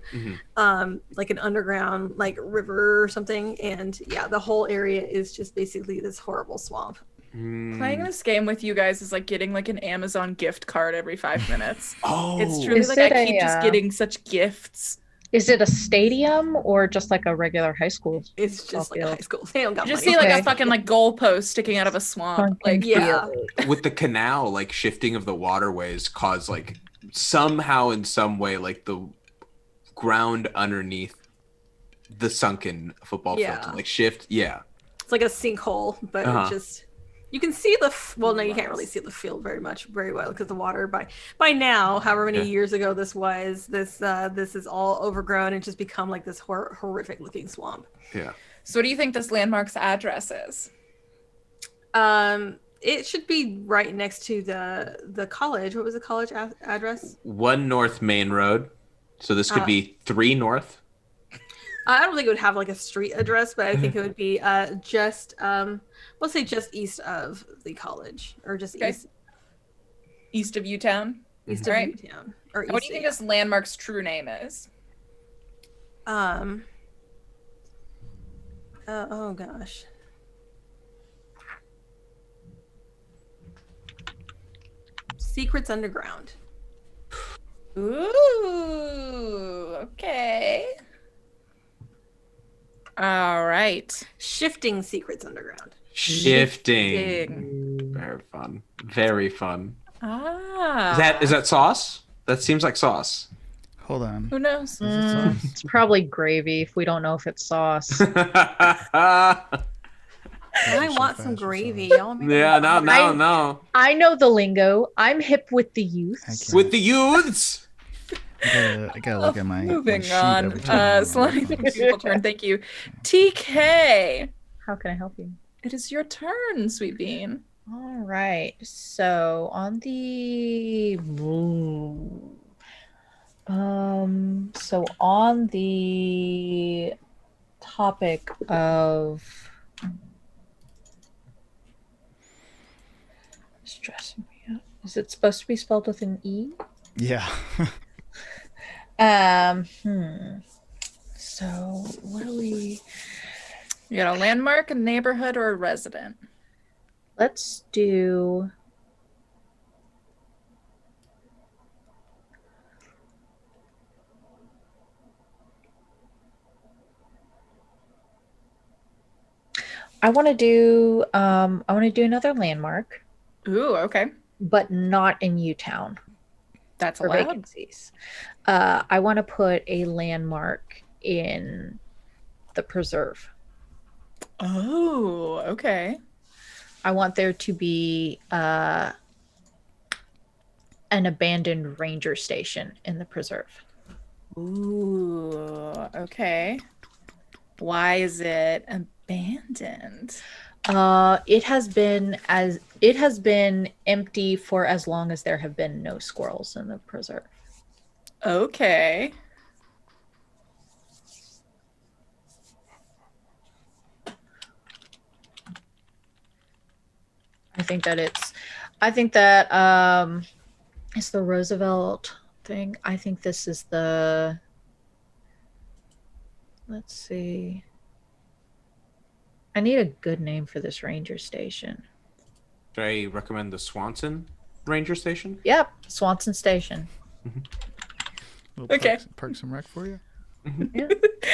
Speaker 5: like an underground like river or something, and yeah, the whole area is just basically this horrible swamp.
Speaker 1: Playing this game with you guys is like getting like an Amazon gift card every 5 minutes.
Speaker 3: Oh,
Speaker 1: It's truly
Speaker 2: Is
Speaker 1: like
Speaker 2: it
Speaker 1: I keep
Speaker 2: a,
Speaker 1: just getting such gifts.
Speaker 2: Is it a stadium or just like a regular high school?
Speaker 5: It's just like a
Speaker 2: field?
Speaker 5: high school. They don't got
Speaker 1: You just
Speaker 5: money.
Speaker 1: see like
Speaker 2: Okay.
Speaker 1: a fucking like goalpost sticking out of a swamp. Like
Speaker 5: Yeah.
Speaker 3: With the canal, like shifting of the waterways caused like somehow in some way like the ground underneath the sunken football field to like shift. Yeah.
Speaker 5: It's like a sinkhole, but it just you can see well, no, you can't really see the field very well because the water by now, however many years ago this was, this is all overgrown and just become like this horrific looking swamp.
Speaker 3: Yeah.
Speaker 1: So what do you think this landmark's address is?
Speaker 5: It should be right next to the college. What was the college address?
Speaker 3: 1 North Main Road. So this could be 3 North.
Speaker 5: I don't think it would have like a street address, but I think it would be just let's say just east of the college, or just
Speaker 1: East of Utown.
Speaker 5: East
Speaker 1: All
Speaker 5: of
Speaker 1: right.
Speaker 5: Utown. Or
Speaker 1: What do you think this landmark's true name is?
Speaker 5: Oh gosh. Secrets Underground.
Speaker 1: Ooh, okay. All right.
Speaker 5: Shifting Secrets Underground.
Speaker 3: Shifting. Very fun. Very fun.
Speaker 1: Ah.
Speaker 3: Is that sauce? That seems like sauce.
Speaker 4: Hold on.
Speaker 1: Who knows?
Speaker 2: It's probably gravy if we don't know if it's sauce.
Speaker 5: I want some gravy. Y'all make
Speaker 3: Yeah, no.
Speaker 2: I know the lingo. I'm hip with the youth.
Speaker 3: With the youths.
Speaker 4: I gotta look at my
Speaker 1: Moving
Speaker 4: sheet
Speaker 1: on.
Speaker 4: every time.
Speaker 1: Slowly, people turn. Thank you. TK.
Speaker 2: How can I help you?
Speaker 1: It is your turn, Sweet Bean.
Speaker 2: All right. So on the topic of stressing me out. Is it supposed to be spelled with an E?
Speaker 4: Yeah.
Speaker 2: So what do we?
Speaker 1: You got a landmark, a neighborhood, or a resident?
Speaker 2: Let's do. I want to do another landmark,
Speaker 1: Ooh, okay.
Speaker 2: but not in Utown
Speaker 1: That's
Speaker 2: for
Speaker 1: allowed.
Speaker 2: vacancies. I want to put a landmark in the preserve.
Speaker 1: Oh, okay.
Speaker 2: I want there to be an abandoned ranger station in the preserve.
Speaker 1: Ooh, okay. Why is it abandoned?
Speaker 2: It has been empty for as long as there have been no squirrels in the preserve.
Speaker 1: Okay.
Speaker 2: I think that it's the Roosevelt thing. I think this is let's see. I need a good name for this ranger station.
Speaker 3: Should I recommend the Swanson Ranger Station?
Speaker 2: Yep, Swanson Station.
Speaker 1: Okay.
Speaker 4: Parks and Rec for you?
Speaker 2: Yeah.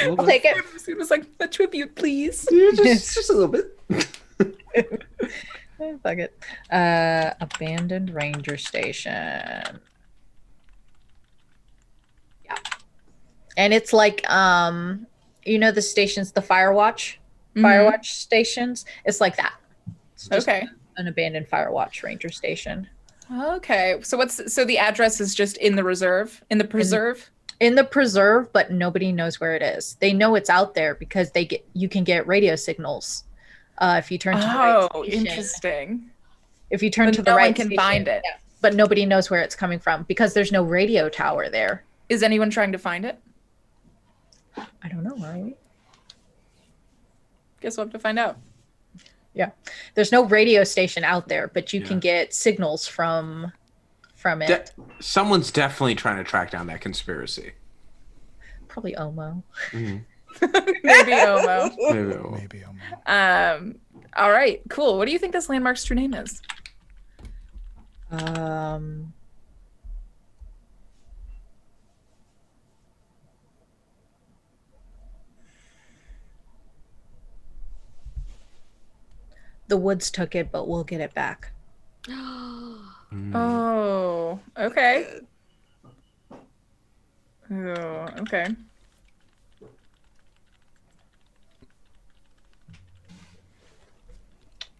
Speaker 2: I'll take it.
Speaker 1: It was like a tribute, please.
Speaker 3: just a little bit.
Speaker 2: Fuck it. Abandoned ranger station. Yeah. And it's like the stations, the Firewatch stations. It's like that. It's just
Speaker 1: Okay.
Speaker 2: an abandoned Firewatch ranger station.
Speaker 1: Okay. So the address is just in the reserve, in the preserve?
Speaker 2: In the preserve, but nobody knows where it is. They know it's out there because you can get radio signals. If you turn to the right station.
Speaker 1: Interesting.
Speaker 2: If you turn
Speaker 1: But
Speaker 2: to the
Speaker 1: no
Speaker 2: right
Speaker 1: one can
Speaker 2: station,
Speaker 1: find it.
Speaker 2: yeah. But nobody knows where it's coming from because there's no radio tower there.
Speaker 1: Is anyone trying to find it?
Speaker 2: I don't know, are we?
Speaker 1: Guess we'll have to find out.
Speaker 2: Yeah. There's no radio station out there, but you can get signals from it.
Speaker 3: Someone's definitely trying to track down that conspiracy.
Speaker 2: Probably Omo.
Speaker 3: Mm-hmm.
Speaker 1: Maybe Omo.
Speaker 4: Maybe. Oh my.
Speaker 1: All right, cool. What do you think this landmark's true name is?
Speaker 2: The woods took it, but we'll get it back.
Speaker 1: Oh, okay. Oh, okay.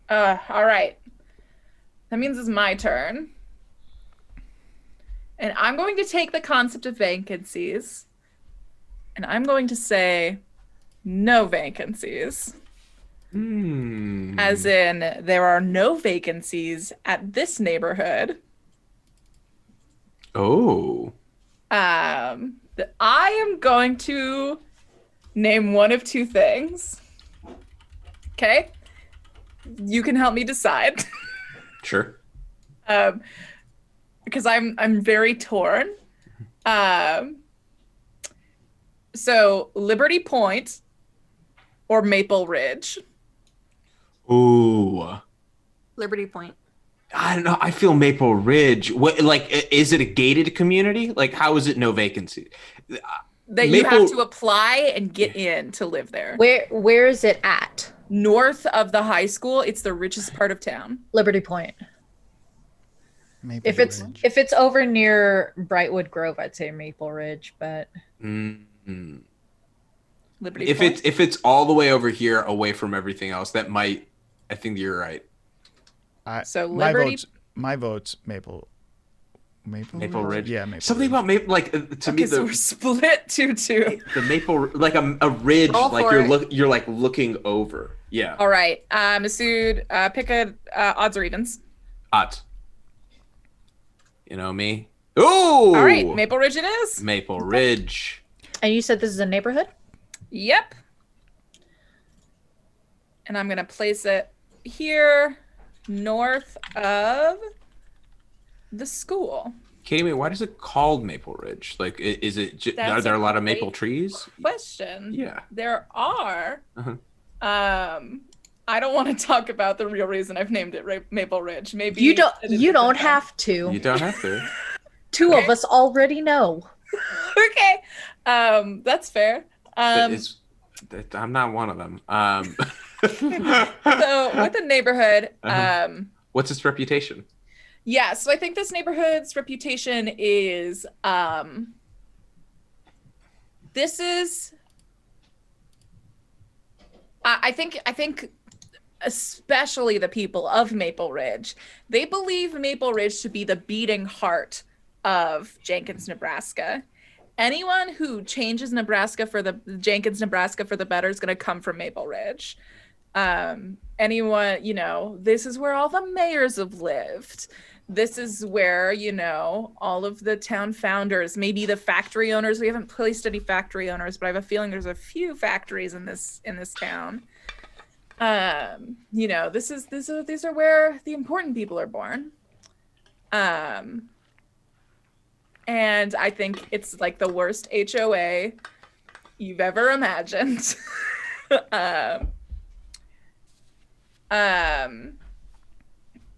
Speaker 1: All right. That means it's my turn. And I'm going to take the concept of vacancies and I'm going to say no vacancies. As in, there are no vacancies at this neighborhood.
Speaker 3: Oh.
Speaker 1: I am going to name one of two things. Okay? You can help me decide.
Speaker 3: Sure.
Speaker 1: Because I'm very torn. So Liberty Point or Maple Ridge.
Speaker 3: Ooh.
Speaker 5: Liberty Point.
Speaker 3: I don't know. I feel Maple Ridge. What, like, is it a gated community? Like, how is it no vacancy?
Speaker 1: That you have to apply and get in to live there.
Speaker 2: Where is it at?
Speaker 1: North of the high school. It's the richest part of town.
Speaker 2: Liberty Point.
Speaker 4: Maple
Speaker 2: If it's
Speaker 4: Ridge.
Speaker 2: if it's over near Brightwood Grove, I'd say Maple Ridge, but
Speaker 1: Liberty
Speaker 3: if
Speaker 1: Point.
Speaker 3: it's all the way over here away from everything else, that might. I think you're right.
Speaker 1: So
Speaker 4: my
Speaker 1: Liberty.
Speaker 4: vote's Maple
Speaker 3: Ridge.
Speaker 4: Yeah, Maple
Speaker 3: Something
Speaker 4: Ridge.
Speaker 3: about Maple, like to me,
Speaker 1: Okay, so we're split 2-2.
Speaker 3: the Maple, like a ridge,
Speaker 5: Roll
Speaker 3: like
Speaker 5: for
Speaker 3: you're like looking over. Yeah.
Speaker 1: All right, Masood, pick a odds or evens.
Speaker 3: Odds. You know me. Oh.
Speaker 1: All right, Maple Ridge it is.
Speaker 3: Maple Ridge.
Speaker 2: and you said this is a neighborhood?
Speaker 1: Yep. And I'm gonna place it here, north of the school.
Speaker 3: Katie, why is it called Maple Ridge? Like, is it?
Speaker 1: That's
Speaker 3: Are there a lot of
Speaker 1: great
Speaker 3: maple trees?
Speaker 1: Question.
Speaker 3: Yeah.
Speaker 1: There are.
Speaker 3: Uh-huh.
Speaker 1: I don't want to talk about the real reason I've named it Maple Ridge. Maybe
Speaker 2: You don't
Speaker 1: at a
Speaker 2: you don't
Speaker 1: different time.
Speaker 2: have to.
Speaker 3: You don't have to.
Speaker 2: Two of us already know.
Speaker 1: Okay. That's fair.
Speaker 3: I'm not one of them.
Speaker 1: So with the neighborhood,
Speaker 3: What's its reputation?
Speaker 1: yeah, so I think this neighborhood's reputation is this is I think especially the people of Maple Ridge, they believe Maple Ridge to be the beating heart of Jenkins, Nebraska. Anyone who changes Nebraska for the Jenkins, Nebraska for the better is going to come from Maple Ridge. Anyone, this is where all the mayors have lived. This is where, all of the town founders, maybe the factory owners. We haven't placed any factory owners, but I have a feeling there's a few factories in this town. These are where the important people are born. And I think it's like the worst HOA you've ever imagined.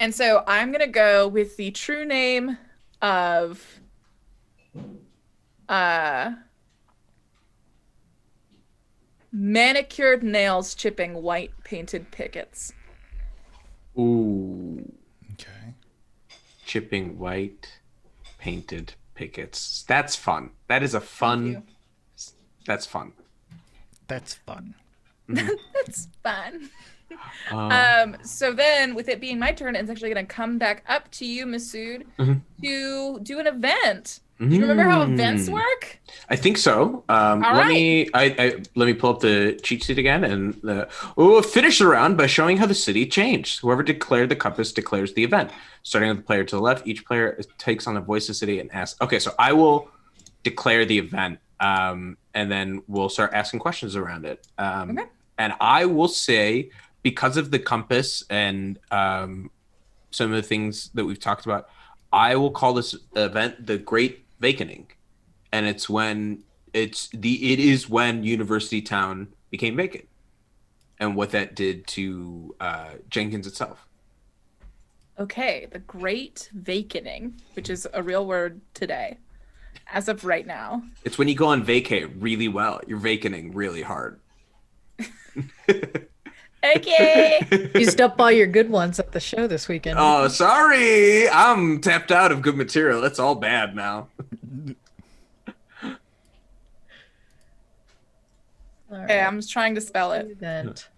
Speaker 1: And so I'm going to go with the true name of manicured nails chipping white painted pickets.
Speaker 3: Ooh.
Speaker 4: Okay.
Speaker 3: Chipping white painted pickets. That's fun. That is a fun. That's fun.
Speaker 4: That's fun.
Speaker 1: That's fun.
Speaker 3: Um,
Speaker 1: So then, with it being my turn, it's actually going to come back up to you, Masood, to do an event. Do you remember how events work?
Speaker 3: I think so. Let me pull up the cheat sheet again and we'll finish the round by showing how the city changed. Whoever declared the compass declares the event. Starting with the player to the left, each player takes on the voice of the city and asks. Okay, so I will declare the event, and then we'll start asking questions around it.
Speaker 1: Okay.
Speaker 3: And I will say, because of the compass and some of the things that we've talked about, I will call this event the Great Vacating, and it is when University Town became vacant, and what that did to Jenkins itself.
Speaker 1: Okay, the Great Vacating, which is a real word today, as of right now.
Speaker 3: It's when you go on vacay really well. You're vacating really hard.
Speaker 1: Okay.
Speaker 2: Used up all your good ones at the show this weekend.
Speaker 3: Oh, sorry. I'm tapped out of good material. It's all bad now.
Speaker 2: All
Speaker 1: Okay,
Speaker 2: right.
Speaker 1: I'm just trying to spell it.
Speaker 2: Event.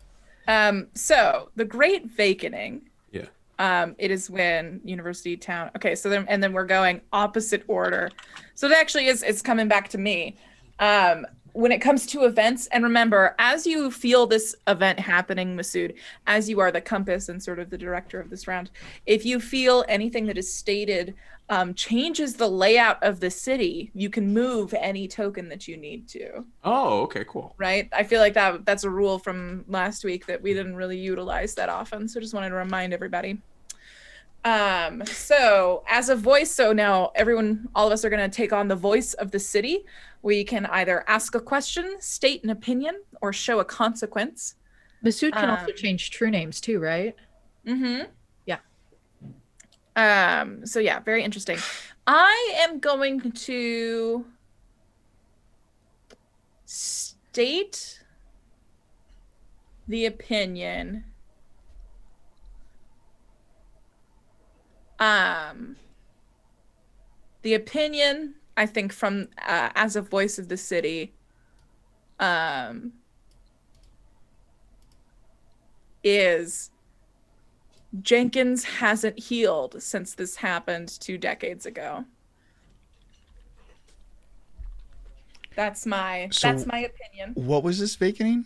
Speaker 1: So the Great Vacaning.
Speaker 3: Yeah.
Speaker 1: It is when University Town. Okay, so then we're going opposite order. So it actually is. It's coming back to me. When it comes to events, and remember, as you feel this event happening, Masood, as you are the compass and sort of the director of this round, if you feel anything that is stated changes the layout of the city, you can move any token that you need to.
Speaker 3: Oh, okay, cool.
Speaker 1: Right? I feel like that's a rule from last week that we didn't really utilize that often. So just wanted to remind everybody. So as a voice, so now all of us are going to take on the voice of the city. We can either ask a question, state an opinion, or show a consequence.
Speaker 2: Masood can also change true names too, right?
Speaker 1: Mm-hmm.
Speaker 2: Yeah.
Speaker 1: So yeah, very interesting. I am going to state the opinion. The opinion, I think, from as a voice of the city, is Jenkins hasn't healed since this happened 2 decades ago. That's my opinion.
Speaker 4: What was this vacating?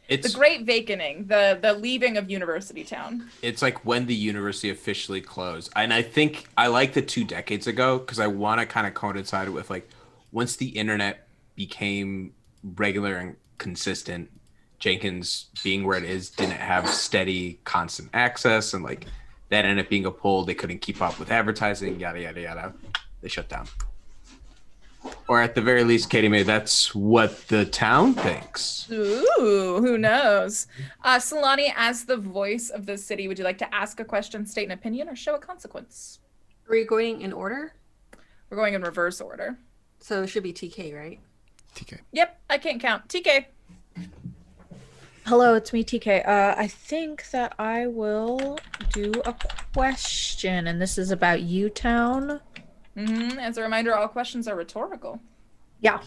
Speaker 3: It's
Speaker 1: The Great Vacaning, the leaving of University Town.
Speaker 3: It's like when the university officially closed. And I think I like the 2 decades ago because I want to kind of coincide with like once the internet became regular and consistent, Jenkins being where it is didn't have steady, constant access. And like that ended up being a pull. They couldn't keep up with advertising, yada, yada, yada. They shut down. Or at the very least, Katie Mae, that's what the town thinks.
Speaker 1: Ooh, who knows? Solani, as the voice of the city, would you like to ask a question, state an opinion, or show a consequence?
Speaker 5: Are we going in order?
Speaker 1: We're going in reverse order.
Speaker 5: So it should be TK, right?
Speaker 4: TK.
Speaker 1: Yep, I can't count. TK.
Speaker 2: Hello, it's me, TK. I think that I will do a question, and this is about U-Town.
Speaker 1: Mm-hmm. As a reminder, all questions are rhetorical.
Speaker 2: Yeah.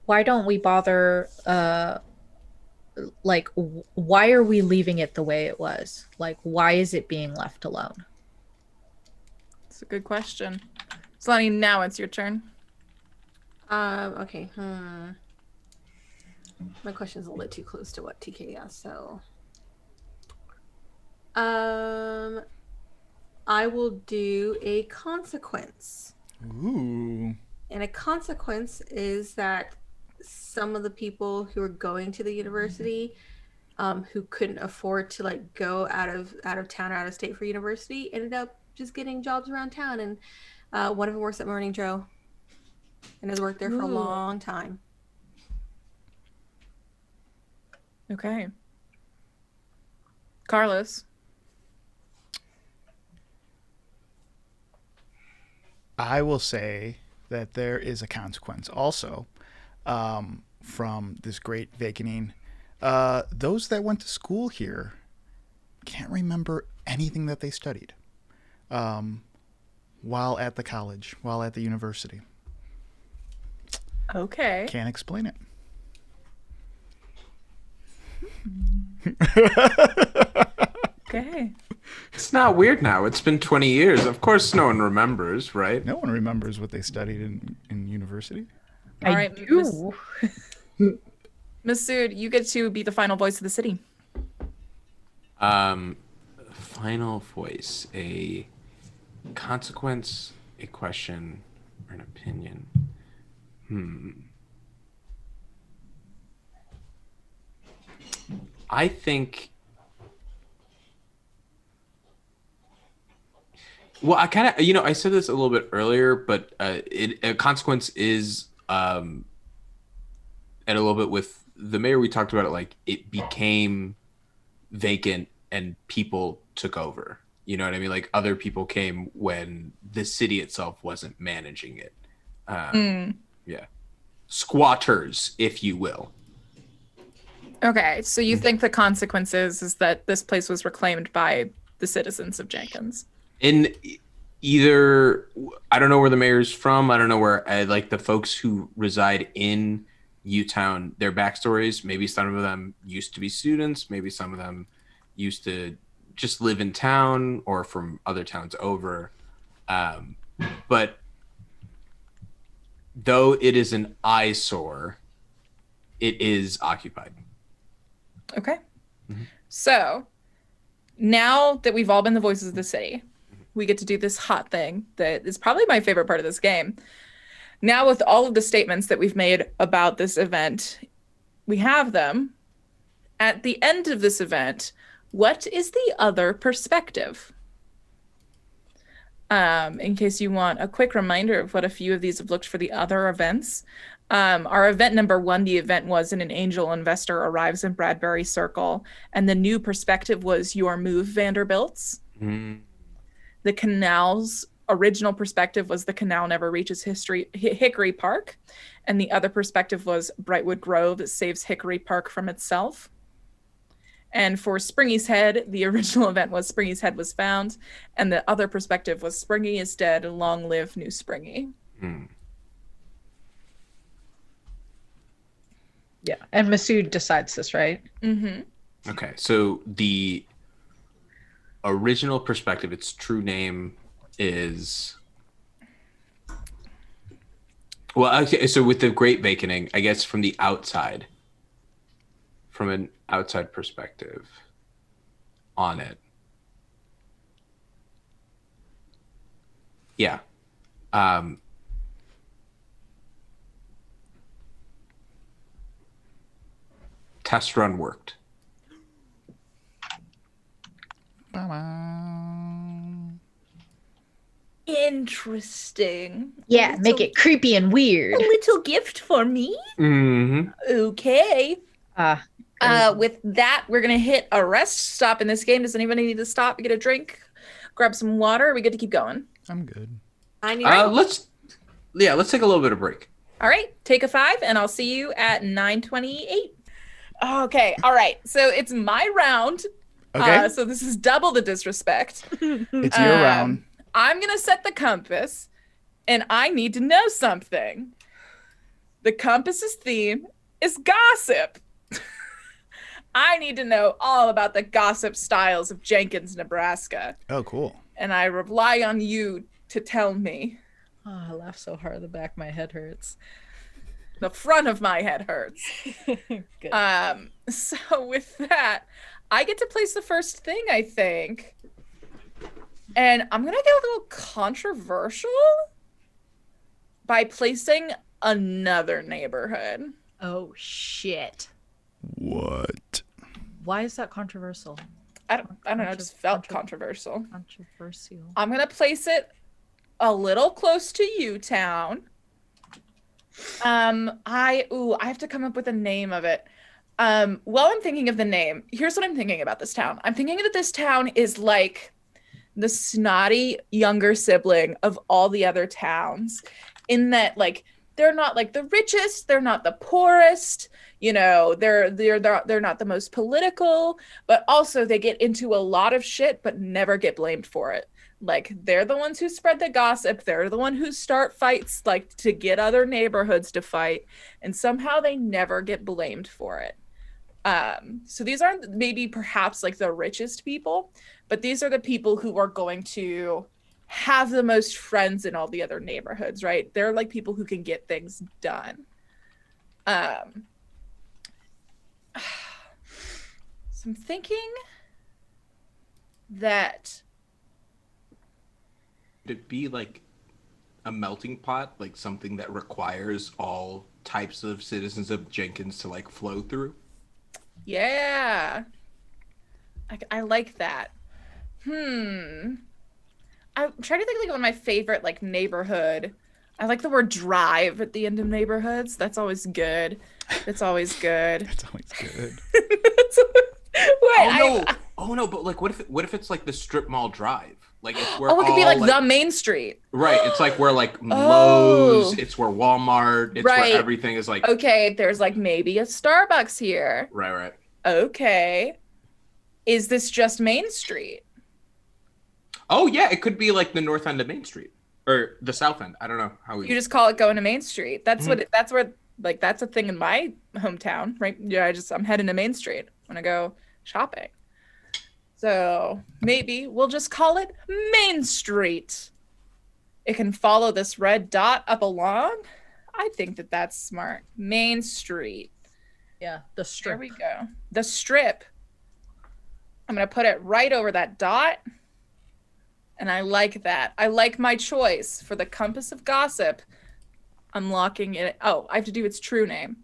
Speaker 2: Why don't we bother, why are we leaving it the way it was? Like, why is it being left alone?
Speaker 1: It's a good question. Solani, now it's your turn.
Speaker 5: Okay. My question's a little bit too close to what TK asked, so. I will do a consequence.
Speaker 4: Ooh.
Speaker 5: And a consequence is that some of the people who are going to the university, who couldn't afford to like go out of town or out of state for university, ended up just getting jobs around town. And one of them works at Morning Joe and has worked there for a long time.
Speaker 1: Okay. Carlos.
Speaker 4: I will say that there is a consequence also from this great vacating. Those that went to school here can't remember anything that they studied while at the college, while at the university.
Speaker 1: Okay.
Speaker 4: Can't explain it.
Speaker 1: Okay.
Speaker 3: It's not weird now. It's been 20 years. Of course, no one remembers, right?
Speaker 4: No one remembers what they studied in university.
Speaker 1: All right,
Speaker 2: do.
Speaker 1: Masood, you get to be the final voice of the city.
Speaker 3: Final voice, a consequence, a question, or an opinion. I think. Well, I kind of, I said this a little bit earlier, but a consequence is, and a little bit with the mayor, we talked about it, like it became vacant and people took over, You know what I mean? Like other people came when the city itself wasn't managing it. Yeah. Squatters, if you will.
Speaker 1: Okay, so you think the consequences is that this place was reclaimed by the citizens of Jenkins?
Speaker 3: In either, I don't know where the mayor's from. I don't know where, like the folks who reside in Utown, their backstories. Maybe some of them used to be students. Maybe some of them used to just live in town or from other towns over. But though it is an eyesore, it is occupied.
Speaker 1: Okay. So now that we've all been the voices of the city, we get to do this hot thing that is probably my favorite part of this game. Now, with all of the statements that we've made about this event, we have them. At the end of this event, what is the other perspective? In case you want a quick reminder of what a few of these have looked for the other events. Our event number 1, the event was an angel investor arrives in Bradbury Circle, and the new perspective was your move, Vanderbilts. The canal's original perspective was the canal never reaches Hickory Park, and the other perspective was Brightwood Grove saves Hickory Park from itself. And for Springy's Head, the original event was Springy's Head was found, and the other perspective was Springy is dead, long live New Springy.
Speaker 2: Yeah, and Masood decides this, right?
Speaker 3: Okay, so the original perspective, its true name is... Well, okay, so with the Great Vacating, I guess from the outside, from an outside perspective on it. Yeah. Test run worked.
Speaker 1: Interesting.
Speaker 2: Yeah, make it creepy and weird.
Speaker 1: A little gift for me? Okay. With that, we're going to hit a rest stop in this game. Does anybody need to stop, get a drink, grab some water? Are we good to keep going?
Speaker 4: I'm good.
Speaker 5: I need
Speaker 3: Let's take a little bit of break.
Speaker 1: All right, take a 5, and I'll see you at 9:28. Okay, all right. So it's my round.
Speaker 4: Okay.
Speaker 1: So this is double the disrespect.
Speaker 4: It's your round.
Speaker 1: I'm going to set the compass, and I need to know something. The compass's theme is gossip. I need to know all about the gossip styles of Jenkins, Nebraska.
Speaker 4: Oh, cool.
Speaker 1: And I rely on you to tell me.
Speaker 2: Oh, I laugh so hard the back of my head hurts.
Speaker 1: The front of my head hurts.
Speaker 2: Good.
Speaker 1: So with that, I get to place the first thing, I think. And I'm going to get a little controversial by placing another neighborhood.
Speaker 2: Oh, shit.
Speaker 4: What?
Speaker 2: Why is that controversial?
Speaker 1: I don't know, it just felt controversial.
Speaker 2: Controversial.
Speaker 1: I'm going to place it a little close to Utown. I have to come up with a name of it. While I'm thinking of the name, here's what I'm thinking about this town. I'm thinking that this town is like the snotty younger sibling of all the other towns, in that like they're not like the richest, they're not the poorest, you know, they're not the most political, but also they get into a lot of shit but never get blamed for it. Like they're the ones who spread the gossip, they're the one who start fights like to get other neighborhoods to fight, and somehow they never get blamed for it. So these aren't maybe perhaps like the richest people, but these are the people who are going to have the most friends in all the other neighborhoods, right? They're like people who can get things done. So I'm thinking that
Speaker 3: Would it be like a melting pot, like something that requires all types of citizens of Jenkins to like flow through?
Speaker 1: yeah, I like that. I'm trying to think like of my favorite like neighborhood. I like the word drive at the end of neighborhoods. That's always good. That's always good.
Speaker 4: That's always good.
Speaker 1: Wait,
Speaker 3: Oh no, but like, what if it's like the strip mall drive? Like it's where
Speaker 1: Oh, it could be
Speaker 3: all,
Speaker 1: like the main street.
Speaker 3: right. It's like where like
Speaker 1: Oh.
Speaker 3: Lowe's. It's where Walmart. It's
Speaker 1: Right.
Speaker 3: where everything is like.
Speaker 1: Okay, there's like maybe a Starbucks here.
Speaker 3: Right.
Speaker 1: Okay. Is this just Main Street?
Speaker 3: Oh yeah, it could be like the north end of Main Street or the south end. I don't know how we.
Speaker 1: You just call it going to Main Street. That's that's where like that's a thing in my hometown, right? Yeah, I'm heading to Main Street when I go shopping. So maybe we'll just call it Main Street. It can follow this red dot up along. I think that's smart. Main Street.
Speaker 2: Yeah, the
Speaker 1: There
Speaker 2: strip.
Speaker 1: we go. The strip. I'm going to put it right over that dot. And I like that. I like my choice for the compass of gossip. I'm locking it. Oh, I have to do its true name.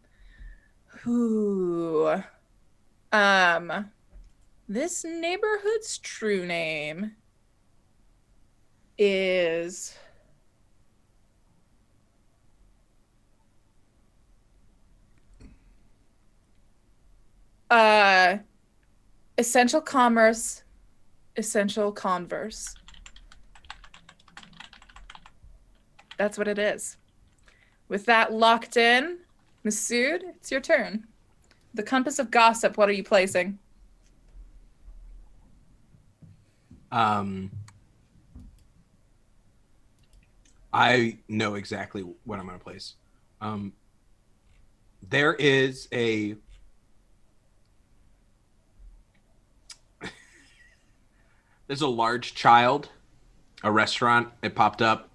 Speaker 1: Ooh. This neighborhood's true name is Essential Commerce, Essential Converse. That's what it is. With that locked in, Masood, it's your turn. The compass of gossip, what are you placing?
Speaker 3: I know exactly what I'm going to place. There is there's a large child, a restaurant. It popped up.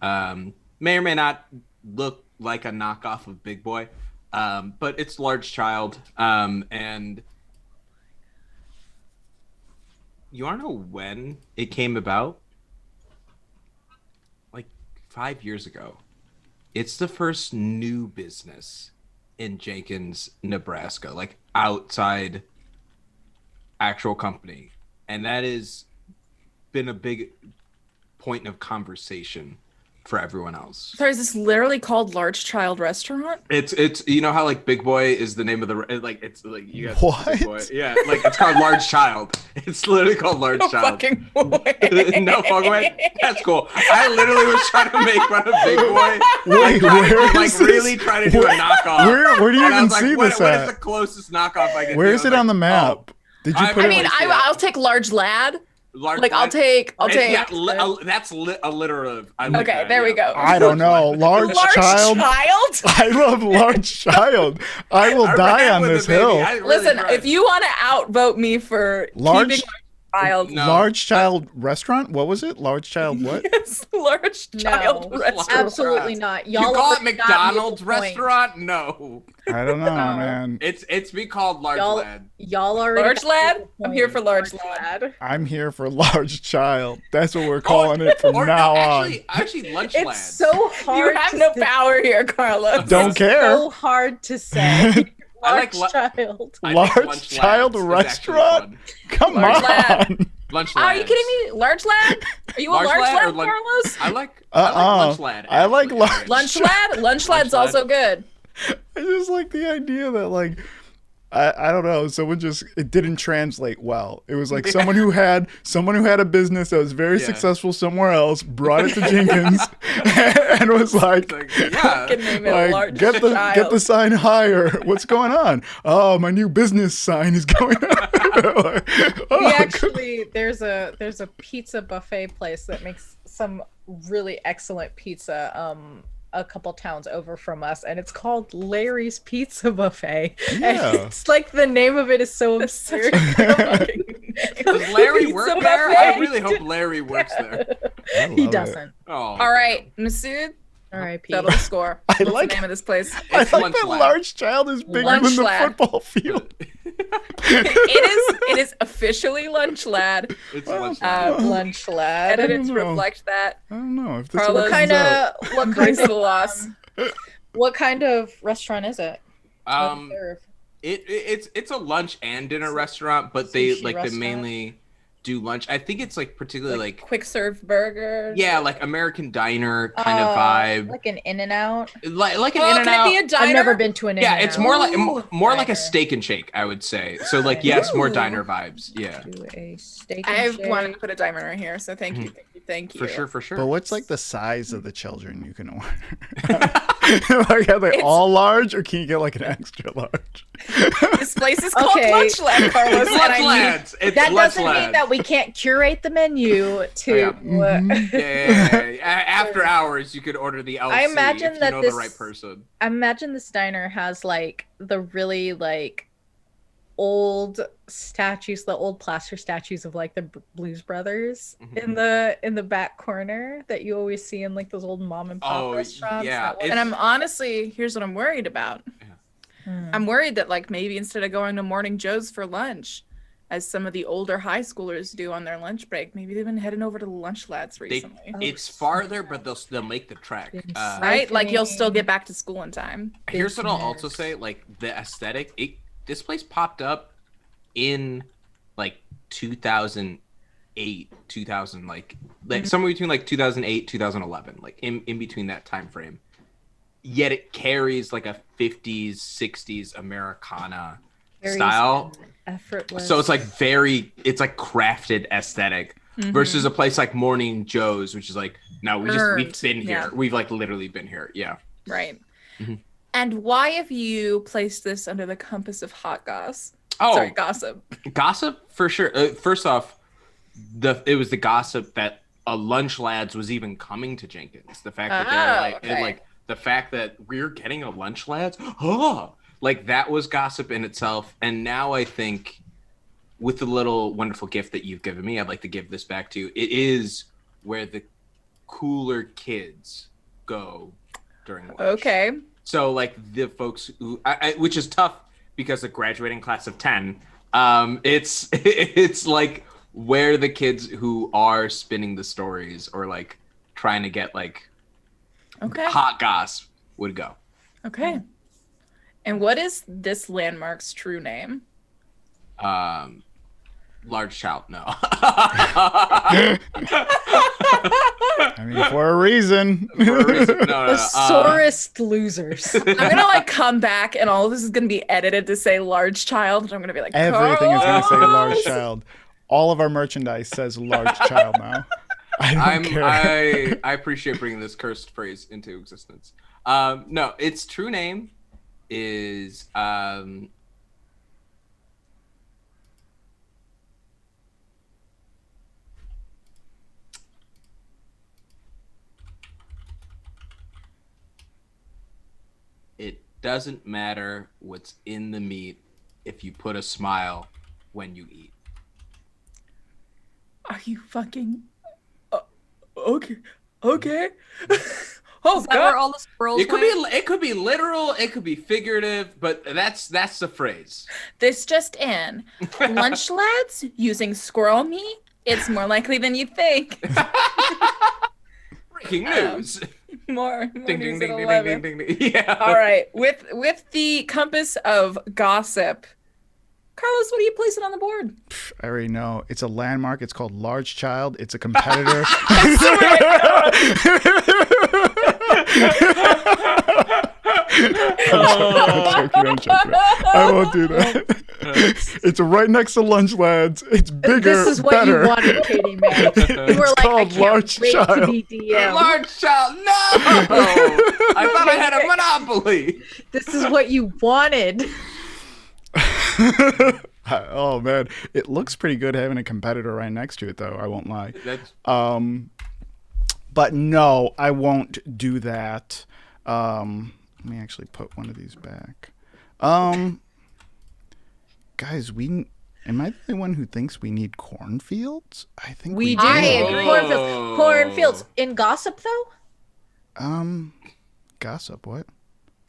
Speaker 3: May or may not look like a knockoff of Big Boy, but it's large child. And you want to know when it came about? Like 5 years ago. It's the first new business in Jenkins, Nebraska, like outside actual company. And that has been a big point of conversation for everyone else.
Speaker 1: Sorry, is this literally called Large Child Restaurant?
Speaker 3: It's you know how like Big Boy is the name of the like it's like you got
Speaker 4: What?
Speaker 3: Big Boy. Yeah, like it's called Large Child. It's literally called Large
Speaker 1: No
Speaker 3: Child.
Speaker 1: fucking way.
Speaker 3: No fucking way. That's cool. I literally was trying to make fun of Big Boy.
Speaker 4: Wait, where
Speaker 3: like
Speaker 4: is this?
Speaker 3: really trying to do a knockoff.
Speaker 4: Where do you
Speaker 3: And I
Speaker 4: even
Speaker 3: was like,
Speaker 4: see
Speaker 3: what,
Speaker 4: this
Speaker 3: what is
Speaker 4: at?
Speaker 3: the closest knockoff I can do?
Speaker 4: Where
Speaker 3: I
Speaker 4: is
Speaker 3: was
Speaker 4: it on
Speaker 3: like,
Speaker 4: the map?
Speaker 3: oh,
Speaker 4: Did you
Speaker 3: I
Speaker 4: put
Speaker 1: I
Speaker 4: it?
Speaker 1: mean,
Speaker 3: like-
Speaker 1: I'll take Large Lad.
Speaker 3: Large
Speaker 1: Like, I'll
Speaker 3: Lad.
Speaker 1: take.
Speaker 3: Yeah, that's alliterative. I like
Speaker 1: Okay,
Speaker 3: that,
Speaker 1: there we
Speaker 3: yeah.
Speaker 1: go.
Speaker 4: I don't know. Large child. I love large child. I will
Speaker 3: I
Speaker 4: die
Speaker 3: forget
Speaker 4: on
Speaker 3: when the
Speaker 4: this
Speaker 3: baby-
Speaker 4: hill.
Speaker 3: I really
Speaker 1: Listen,
Speaker 3: tried.
Speaker 1: if you want to outvote me for
Speaker 4: Large-
Speaker 1: keeping my child,
Speaker 3: No.
Speaker 4: Large child restaurant? What was it? Large child what?
Speaker 1: yes, large child
Speaker 2: No,
Speaker 1: restaurant.
Speaker 2: absolutely not.
Speaker 3: You call it
Speaker 2: already got me
Speaker 3: McDonald's
Speaker 2: the point.
Speaker 3: restaurant? No.
Speaker 4: I don't know, man.
Speaker 3: It's be called Large
Speaker 2: Y'all-
Speaker 3: Lad.
Speaker 2: Y'all already
Speaker 1: Large
Speaker 2: got me
Speaker 1: lad?
Speaker 2: the
Speaker 1: I'm here
Speaker 2: point.
Speaker 1: for large lad.
Speaker 4: I'm here for large child. That's what we're calling it from
Speaker 3: Or
Speaker 4: now
Speaker 3: no,
Speaker 4: on.
Speaker 3: actually Lunch Lad.
Speaker 2: It's so hard.
Speaker 1: You have
Speaker 2: to
Speaker 1: no
Speaker 2: say.
Speaker 1: power here, Carlos.
Speaker 4: Don't care.
Speaker 2: So hard to say.
Speaker 3: I like
Speaker 2: Large child.
Speaker 3: I think
Speaker 4: Large
Speaker 3: Lunch
Speaker 4: child
Speaker 3: Lads is actually
Speaker 4: restaurant?
Speaker 3: fun.
Speaker 4: Come
Speaker 1: Large
Speaker 4: on.
Speaker 1: lad.
Speaker 3: Lunch
Speaker 1: Oh,
Speaker 3: Lad.
Speaker 1: are you kidding me? Large lad? Are you a large lad,
Speaker 3: or
Speaker 1: Carlos?
Speaker 3: I like
Speaker 4: Uh-uh.
Speaker 3: Lunch Lad.
Speaker 4: I like
Speaker 3: actually.
Speaker 4: Lunch-
Speaker 1: Lunch lad? Lunch lad's
Speaker 3: lad.
Speaker 1: also good.
Speaker 4: I just like the idea that like I don't know, someone just it didn't translate well. It was like someone who had a business that was very
Speaker 3: Yeah.
Speaker 4: successful somewhere else, brought it to Jenkins and was like
Speaker 3: Like, yeah.
Speaker 1: Can name it
Speaker 4: like
Speaker 1: large
Speaker 4: get the
Speaker 1: child.
Speaker 4: sign higher. What's going on? Oh, my new business sign is going on. Like, oh,
Speaker 2: We actually there's a pizza buffet place that makes some really excellent pizza a couple towns over from us, and it's called Larry's Pizza Buffet.
Speaker 4: Yeah.
Speaker 2: And it's like the name of it is so
Speaker 1: That's such
Speaker 2: absurd.
Speaker 1: a good fucking name.
Speaker 3: Does Larry
Speaker 1: Pizza
Speaker 3: work there?
Speaker 1: buffet.
Speaker 3: I really hope Larry works there.
Speaker 4: I
Speaker 2: He
Speaker 4: love it.
Speaker 2: doesn't.
Speaker 3: Oh.
Speaker 1: All right, Masood,
Speaker 2: R.I.P.
Speaker 1: settle the score.
Speaker 4: I
Speaker 1: What's
Speaker 4: like-
Speaker 1: the name of this place?
Speaker 4: I
Speaker 3: It's
Speaker 4: like
Speaker 3: Lunch
Speaker 4: that
Speaker 3: Lad.
Speaker 4: large child is bigger
Speaker 1: Lunch
Speaker 4: than the
Speaker 1: lad.
Speaker 4: football field.
Speaker 1: It is officially Lunch Lad.
Speaker 3: It's
Speaker 4: Well,
Speaker 3: Lunch Lad.
Speaker 2: Lunch lad.
Speaker 1: Edited to
Speaker 4: don't know.
Speaker 1: reflect that.
Speaker 4: I don't know if this
Speaker 1: Carlos,
Speaker 4: works
Speaker 2: What kind
Speaker 4: out.
Speaker 2: of what
Speaker 1: Embrace
Speaker 2: kind
Speaker 1: the
Speaker 2: of
Speaker 1: loss.
Speaker 2: what kind of restaurant is it? What do they serve?
Speaker 3: It's a lunch and dinner restaurant, but they
Speaker 2: Sushi
Speaker 3: like they
Speaker 2: restaurant?
Speaker 3: mainly do lunch. I think it's like particularly like
Speaker 1: quick serve burgers.
Speaker 3: yeah, like American diner kind of vibe,
Speaker 2: like an In-N-Out.
Speaker 3: like an
Speaker 1: Oh,
Speaker 3: In-N-Out.
Speaker 1: can it be a diner?
Speaker 2: I've never been to an
Speaker 3: Yeah,
Speaker 2: In-N-Out.
Speaker 3: it's more like more like a
Speaker 2: Diner.
Speaker 3: Steak and Shake, I would say. So like yes, more
Speaker 1: Ooh.
Speaker 3: diner vibes. Yeah,
Speaker 2: Do a steak
Speaker 1: I've
Speaker 2: and
Speaker 1: wanted to
Speaker 2: shake.
Speaker 1: put a diner here, so thank you, thank you.
Speaker 3: for sure.
Speaker 4: But what's like the size of the children you can order? Like, are they all large, or can you get like an extra large?
Speaker 1: This place is called
Speaker 2: Okay.
Speaker 1: Lunchland, Carlos.
Speaker 3: It's lunch lads. It's
Speaker 2: That
Speaker 3: lunch
Speaker 2: doesn't mean
Speaker 3: lads.
Speaker 2: that we can't curate the menu to.
Speaker 3: Yeah.
Speaker 4: Mhm.
Speaker 3: Yeah. After hours, you could order the LC
Speaker 2: I imagine
Speaker 3: if you
Speaker 2: that
Speaker 3: know
Speaker 2: this-
Speaker 3: the right person.
Speaker 2: I imagine this diner has like the really like old statues, the old plaster statues of like the Blues Brothers in the back corner that you always see in like those old mom and pop
Speaker 3: Oh,
Speaker 2: restaurants.
Speaker 3: yeah.
Speaker 2: that
Speaker 1: And I'm honestly, here's what I'm worried about.
Speaker 2: Hmm.
Speaker 1: I'm worried that like maybe instead of going to Morning Joe's for lunch, as some of the older high schoolers do on their lunch break, maybe they've been heading over to the Lunch Lads recently.
Speaker 3: It's farther, but they'll make the trek.
Speaker 2: Been
Speaker 1: Right? Like you'll still get back to school in time.
Speaker 3: Here's what I'll
Speaker 2: business.
Speaker 3: also say: like the aesthetic. This place popped up in like 2008, 2000, like somewhere between like 2008, 2011, like in between that time frame. Yet it carries like a 50s, 60s Americana
Speaker 2: Very
Speaker 3: style.
Speaker 2: effortless.
Speaker 3: So it's like it's like crafted aesthetic versus a place like Morning Joe's, which is like, no, we've
Speaker 1: Earned,
Speaker 3: been here.
Speaker 1: yeah.
Speaker 3: We've like literally been here. Yeah.
Speaker 1: Right.
Speaker 3: Mhm.
Speaker 1: And why have you placed this under the compass of hot goss?
Speaker 3: Oh,
Speaker 1: Sorry, gossip.
Speaker 3: gossip for sure. First off, it was the gossip that Lunch Lads was even coming to Jenkins. The fact that they were like,
Speaker 1: okay.
Speaker 3: like the fact that we're getting a Lunch Lads, like that was gossip in itself. And now I think with the little wonderful gift that you've given me, I'd like to give this back to you. It is where the cooler kids go during lunch.
Speaker 1: Okay.
Speaker 3: So like the folks who, which is tough because the graduating class of 10, it's like where the kids who are spinning the stories or like trying to get like
Speaker 1: Okay.
Speaker 3: hot goss would go.
Speaker 1: Okay. And what is this landmark's true name?
Speaker 3: Large child, no.
Speaker 4: I mean, for a reason.
Speaker 3: For a reason, no.
Speaker 2: the sorest losers.
Speaker 1: I'm gonna like come back and all of this is gonna be edited to say large child. And I'm gonna be like,
Speaker 4: Everything is going to say large
Speaker 1: "Carlos!"
Speaker 4: child. All of our merchandise says large child now. I don't care.
Speaker 3: I appreciate bringing this cursed phrase into existence. No, its true name is it doesn't matter what's in the meat if you put a smile when you eat.
Speaker 1: Are you fucking okay? Okay. Oh
Speaker 5: Is that where
Speaker 1: god.
Speaker 5: all the squirrels
Speaker 3: It could
Speaker 5: went?
Speaker 3: be literal, it could be figurative, but that's the phrase.
Speaker 1: This just in. Lunch lads using squirrel meat? It's more likely than you think.
Speaker 3: Breaking news.
Speaker 1: More
Speaker 3: Ding ding
Speaker 1: news
Speaker 3: ding
Speaker 1: at
Speaker 3: ding
Speaker 1: 11.
Speaker 3: ding ding ding. Yeah.
Speaker 1: All right. With the compass of gossip, Carlos, what are you placing on the board?
Speaker 4: I already know. It's a landmark. It's called Large Child. It's a competitor. I'm joking. I won't do that. It's right next to Lunch Lads. It's bigger,
Speaker 2: This is what
Speaker 4: better.
Speaker 2: you wanted, Katie, man. You were
Speaker 4: It's
Speaker 2: like, I
Speaker 4: called
Speaker 2: can't
Speaker 4: Large
Speaker 2: wait to
Speaker 4: Child.
Speaker 2: be DM.
Speaker 3: Large child. No. I thought I had a monopoly.
Speaker 2: This is what you wanted.
Speaker 4: Oh man, it looks pretty good having a competitor right next to it, though. I won't lie.
Speaker 3: That's
Speaker 4: But no, I won't do that. Let me actually put one of these back. Guys, am I the only one who thinks we need cornfields? I think we do.
Speaker 2: I
Speaker 3: Oh.
Speaker 2: agree. Cornfields. In gossip, though?
Speaker 4: Gossip, what?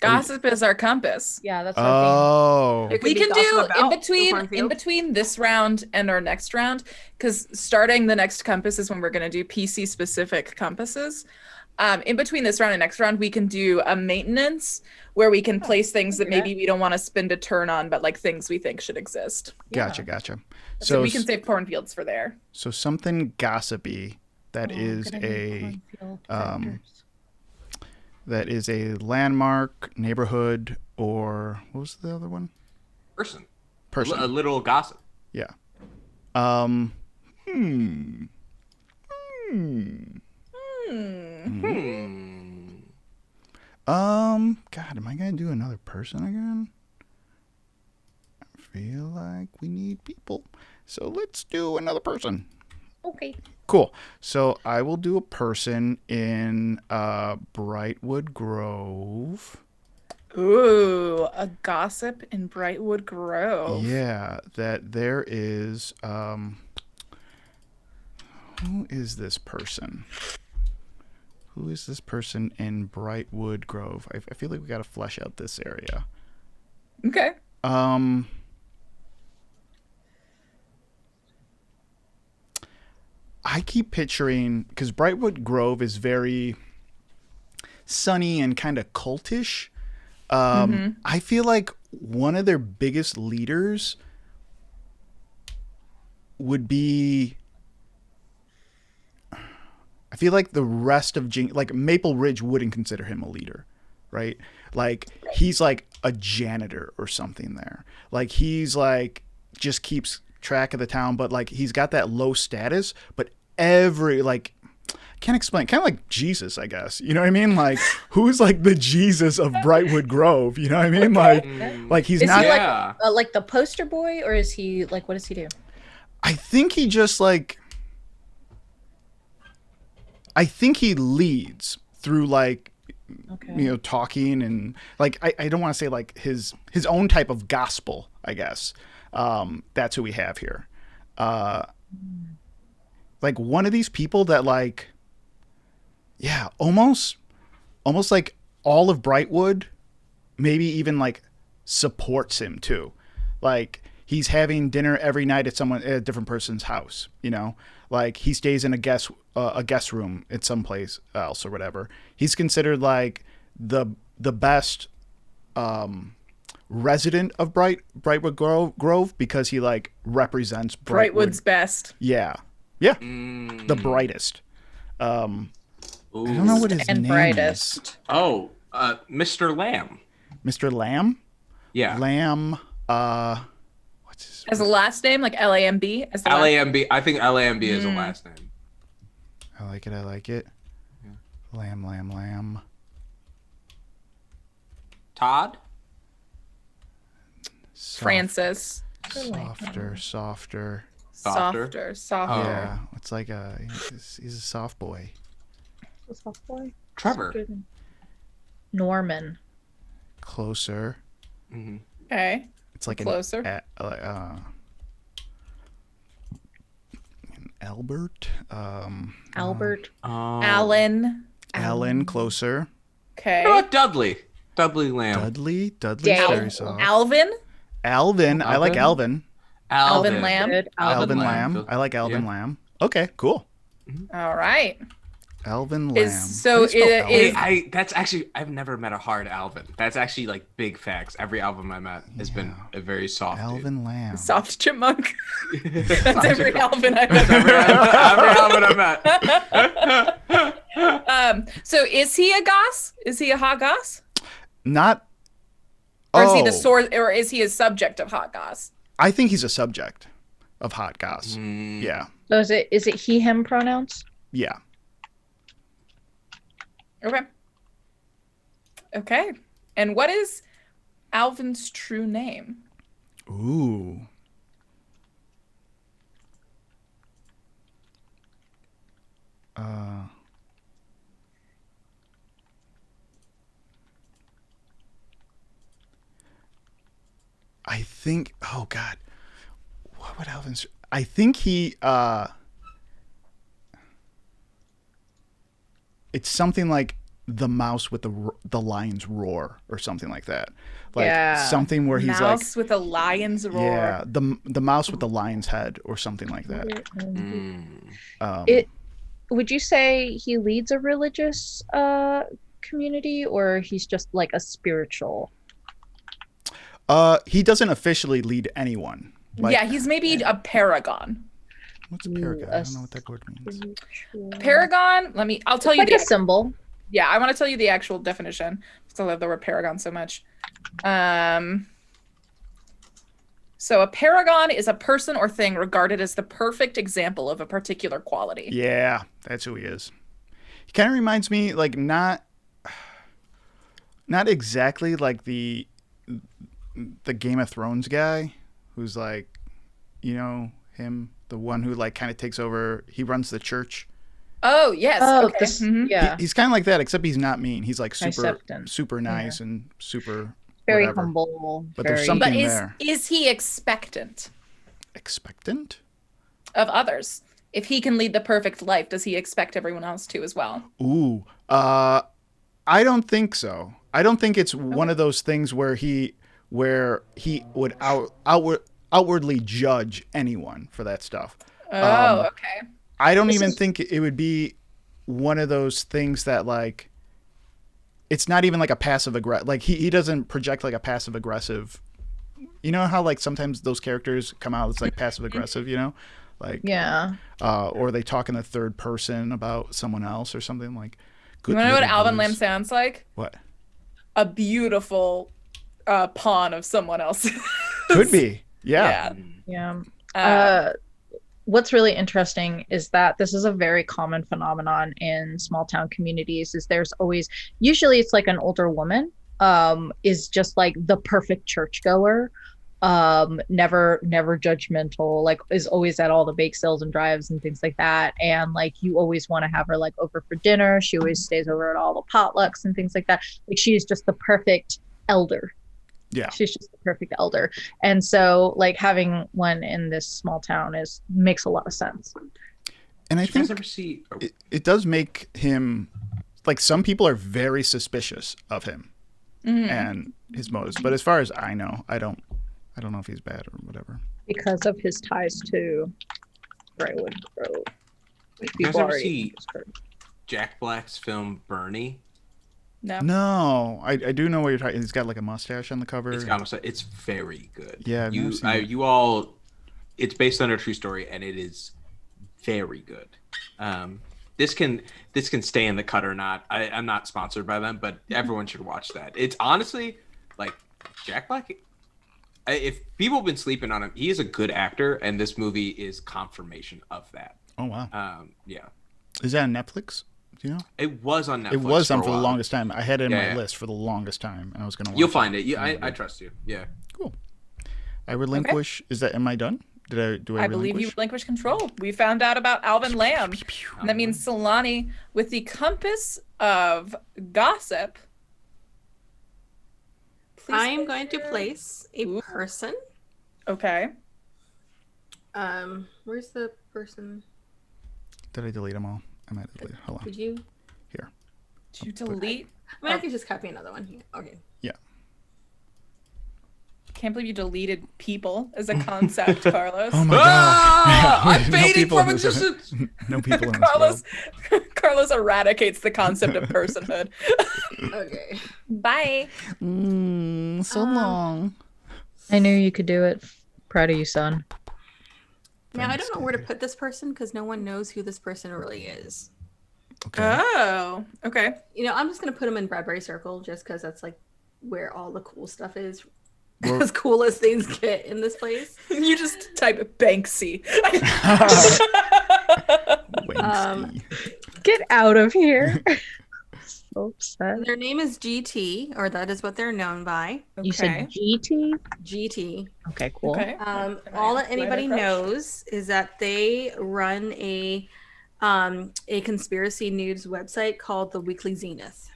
Speaker 1: Gossip is our compass.
Speaker 2: Yeah, that's what I'm thinking.
Speaker 4: Oh.
Speaker 5: It could
Speaker 1: We
Speaker 5: be
Speaker 1: can
Speaker 5: gossip
Speaker 1: do
Speaker 5: about
Speaker 1: in
Speaker 5: the
Speaker 1: between
Speaker 5: cornfield.
Speaker 1: this round and our next round, because starting the next compass is when we're going to do PC specific compasses. In between this round and next round, we can do a maintenance where we can place things that maybe we don't want to spend a turn on, but like things we think should exist.
Speaker 4: Gotcha, gotcha.
Speaker 1: So we can save cornfields for there.
Speaker 4: So something gossipy that is
Speaker 2: Gonna need cornfield vendors.
Speaker 4: that is a landmark, neighborhood, or what was the other one?
Speaker 3: Person.
Speaker 4: Person.
Speaker 3: A little gossip.
Speaker 4: Yeah. God, am I gonna do another person again? I feel like we need people. So let's do another person.
Speaker 2: Okay.
Speaker 4: Cool. So I will do a person in Brightwood Grove.
Speaker 1: Ooh, a gossip in Brightwood Grove.
Speaker 4: Yeah, that there is who is this person? Who is this person in Brightwood Grove? I feel like we got to flesh out this area.
Speaker 1: Okay.
Speaker 4: I keep picturing, because Brightwood Grove is very sunny and kind of cultish. I feel like one of their biggest leaders would be, I feel like the rest of like Maple Ridge wouldn't consider him a leader, right? Like he's like a janitor or something there. Like he's like just keeps track of the town, but like he's got that low status, but every like can't explain, kind of like Jesus, I guess. You know what I mean? Like who's like the Jesus of Brightwood Grove? You know what I mean? Like he's
Speaker 2: Is
Speaker 4: not
Speaker 2: he
Speaker 3: Yeah.
Speaker 2: like the poster boy, or is he like, what does he do?
Speaker 4: I think he just like, I think he leads through like,
Speaker 2: Okay.
Speaker 4: you know, talking and like, I don't want to say like his own type of gospel, I guess. That's who we have here. Like one of these people that like, yeah, almost like all of Brightwood, maybe even like supports him too. Like he's having dinner every night at a different person's house, you know, like he stays in a guest room at someplace else or whatever. He's considered like the best resident of Brightwood Grove because he like represents
Speaker 1: Brightwood's best.
Speaker 4: Yeah. The brightest.
Speaker 3: Ooh.
Speaker 4: I don't know what his
Speaker 2: And
Speaker 4: name
Speaker 2: brightest.
Speaker 4: is.
Speaker 3: Oh, Mr. Lamb.
Speaker 4: Mr. Lamb?
Speaker 3: Yeah.
Speaker 4: Lamb, what's his
Speaker 1: As a last name, like LAMB. As the last-
Speaker 3: LAMB. I think LAMB is a last name.
Speaker 4: I like it. Lamb.
Speaker 3: Todd?
Speaker 1: Francis.
Speaker 4: Softer.
Speaker 3: Softer?
Speaker 1: Softer.
Speaker 3: Oh.
Speaker 4: Yeah, it's like he's a soft boy.
Speaker 2: Soft boy.
Speaker 3: Trevor.
Speaker 2: Norman.
Speaker 4: Closer.
Speaker 1: Okay.
Speaker 4: It's like
Speaker 1: Closer.
Speaker 4: an Albert.
Speaker 2: Albert.
Speaker 1: Alan.
Speaker 4: Alan, closer.
Speaker 1: Okay.
Speaker 3: You know what? Dudley. Dudley Lamb.
Speaker 4: Dudley's
Speaker 2: Dale.
Speaker 4: very soft.
Speaker 1: Alvin.
Speaker 4: Alvin. I like Alvin.
Speaker 1: Alvin Lamb.
Speaker 2: Good.
Speaker 4: Alvin Lamb. I like Alvin Lamb. Okay, cool.
Speaker 1: All right.
Speaker 4: Alvin Lamb.
Speaker 1: So
Speaker 4: How do you spell
Speaker 1: it
Speaker 4: Alvin?
Speaker 1: is.
Speaker 3: That's actually, I've never met a hard Alvin. That's actually like big facts. Every Alvin I met has been a very soft dude.
Speaker 4: Alvin Lamb.
Speaker 1: Soft chipmunk. That's every Alvin I've
Speaker 3: Every
Speaker 1: ever.
Speaker 3: Alvin I met.
Speaker 1: So is he a goss? Is he a hot goss?
Speaker 4: Not.
Speaker 1: Or is he
Speaker 4: Oh,
Speaker 1: the source? Or is he a subject of hot goss?
Speaker 4: I think he's a subject of hot goss. Yeah.
Speaker 2: So is it he him pronouns?
Speaker 4: Yeah.
Speaker 1: Okay. Okay. And what is Alvin's true name?
Speaker 4: Ooh. I think, oh God, what would Alvin's, I think he, it's something like the mouse with the lion's roar or something like that. Like something where he's
Speaker 1: mouse with a lion's roar.
Speaker 4: Yeah, the mouse with the lion's head or something like that.
Speaker 2: Would you say he leads a religious community, or he's just like a spiritual?
Speaker 4: He doesn't officially lead anyone. Like,
Speaker 1: yeah, he's maybe a paragon.
Speaker 4: What's a paragon? I don't know what that word means.
Speaker 1: Paragon. I'll tell you
Speaker 2: like a symbol.
Speaker 1: Yeah, I want to tell you the actual definition. I love the word paragon so much. So a paragon is a person or thing regarded as the perfect example of a particular quality.
Speaker 4: Yeah, that's who he is. He kind of reminds me, like, not exactly like the Game of Thrones guy, who's like, you know, him, the one who like kind of takes over. He runs the church.
Speaker 1: Oh yes.
Speaker 2: Oh,
Speaker 1: okay.
Speaker 2: Yeah.
Speaker 4: He's kind of like that, except he's not mean. He's like super nice and super
Speaker 2: very
Speaker 4: whatever.
Speaker 2: humble.
Speaker 4: But there's something
Speaker 1: But
Speaker 4: there.
Speaker 1: is he expectant
Speaker 4: Expectant
Speaker 1: of others? If he can lead the perfect life, does he expect everyone else to as well?
Speaker 4: Ooh, I don't think so. I don't think it's one of those things where he would outwardly judge anyone for that stuff.
Speaker 1: Oh, okay.
Speaker 4: I don't even think it would be one of those things that like, it's not even like a passive aggressive, like he doesn't project like a passive aggressive, you know how like sometimes those characters come out as like passive aggressive, you know, like, or they talk in the third person about someone else or something like.
Speaker 1: You want to know what Alvin Lamb sounds like?
Speaker 4: What?
Speaker 1: A beautiful pawn of someone else.
Speaker 4: Could be. Yeah.
Speaker 2: What's really interesting is that this is a very common phenomenon in small town communities. Is there's always, usually it's like an older woman is just like the perfect churchgoer, never judgmental, like is always at all the bake sales and drives and things like that, and like you always want to have her like over for dinner. She always stays over at all the potlucks and things like that. Like she's just the perfect elder.
Speaker 4: Yeah,
Speaker 2: she's just the perfect elder. And so like having one in this small town makes a lot of sense.
Speaker 4: And I think it does make him, like, some people are very suspicious of him and his motives, but as far as I know, I don't know if he's bad or whatever, because
Speaker 2: of his ties to Greywood Grove.
Speaker 3: You guys ever see Jack Black's film Bernie?
Speaker 4: No, I do know what you're talking. He's got like a mustache on the cover.
Speaker 3: It's very good.
Speaker 4: Yeah,
Speaker 3: it's based on a true story, and it is very good. This can stay in the cut or not. I'm not sponsored by them, but everyone should watch that. It's honestly like Jack Black. If people have been sleeping on him, he is a good actor, and this movie is confirmation of that.
Speaker 4: Oh wow.
Speaker 3: Yeah.
Speaker 4: Is that on Netflix? Do you know?
Speaker 3: It was on Netflix.
Speaker 4: It was on for the longest time. I had it in my list for the longest time, and I was going to watch it.
Speaker 3: You'll find it. I trust you. Yeah.
Speaker 4: Cool. I relinquish. Okay. Am I done? I
Speaker 1: believe you relinquish control. We found out about Alvin Lamb. And that means Solani, with the compass of gossip.
Speaker 5: I'm going to place a person.
Speaker 1: Okay.
Speaker 5: Where's the person?
Speaker 4: Did I delete them all? I might have deleted. Hold on.
Speaker 5: Did you?
Speaker 4: Here.
Speaker 1: Did you delete?
Speaker 5: I could just copy another one. Okay.
Speaker 4: Yeah.
Speaker 1: Can't believe you deleted people as a concept, Carlos.
Speaker 4: Oh my god!
Speaker 3: I'm fading from existence.
Speaker 4: No people in this world.
Speaker 1: Carlos eradicates the concept of personhood.
Speaker 5: Okay.
Speaker 1: Bye.
Speaker 4: So long.
Speaker 2: I knew you could do it. Proud of you, son.
Speaker 5: Now, I don't know where to put this person because no one knows who this person really is.
Speaker 4: Okay.
Speaker 1: Oh, okay.
Speaker 5: You know, I'm just going to put him in Bradbury Circle just because that's like where all the cool stuff is.
Speaker 4: Well,
Speaker 5: as cool as things get in this place.
Speaker 1: You just type Banksy.
Speaker 2: Get out of here. So upset.
Speaker 5: Their name is GT, or that is what they're known by.
Speaker 2: Okay. You said GT?
Speaker 5: GT.
Speaker 2: Okay, cool.
Speaker 1: Okay.
Speaker 5: All that anybody knows is that they run a conspiracy news website called the Weekly Zenith.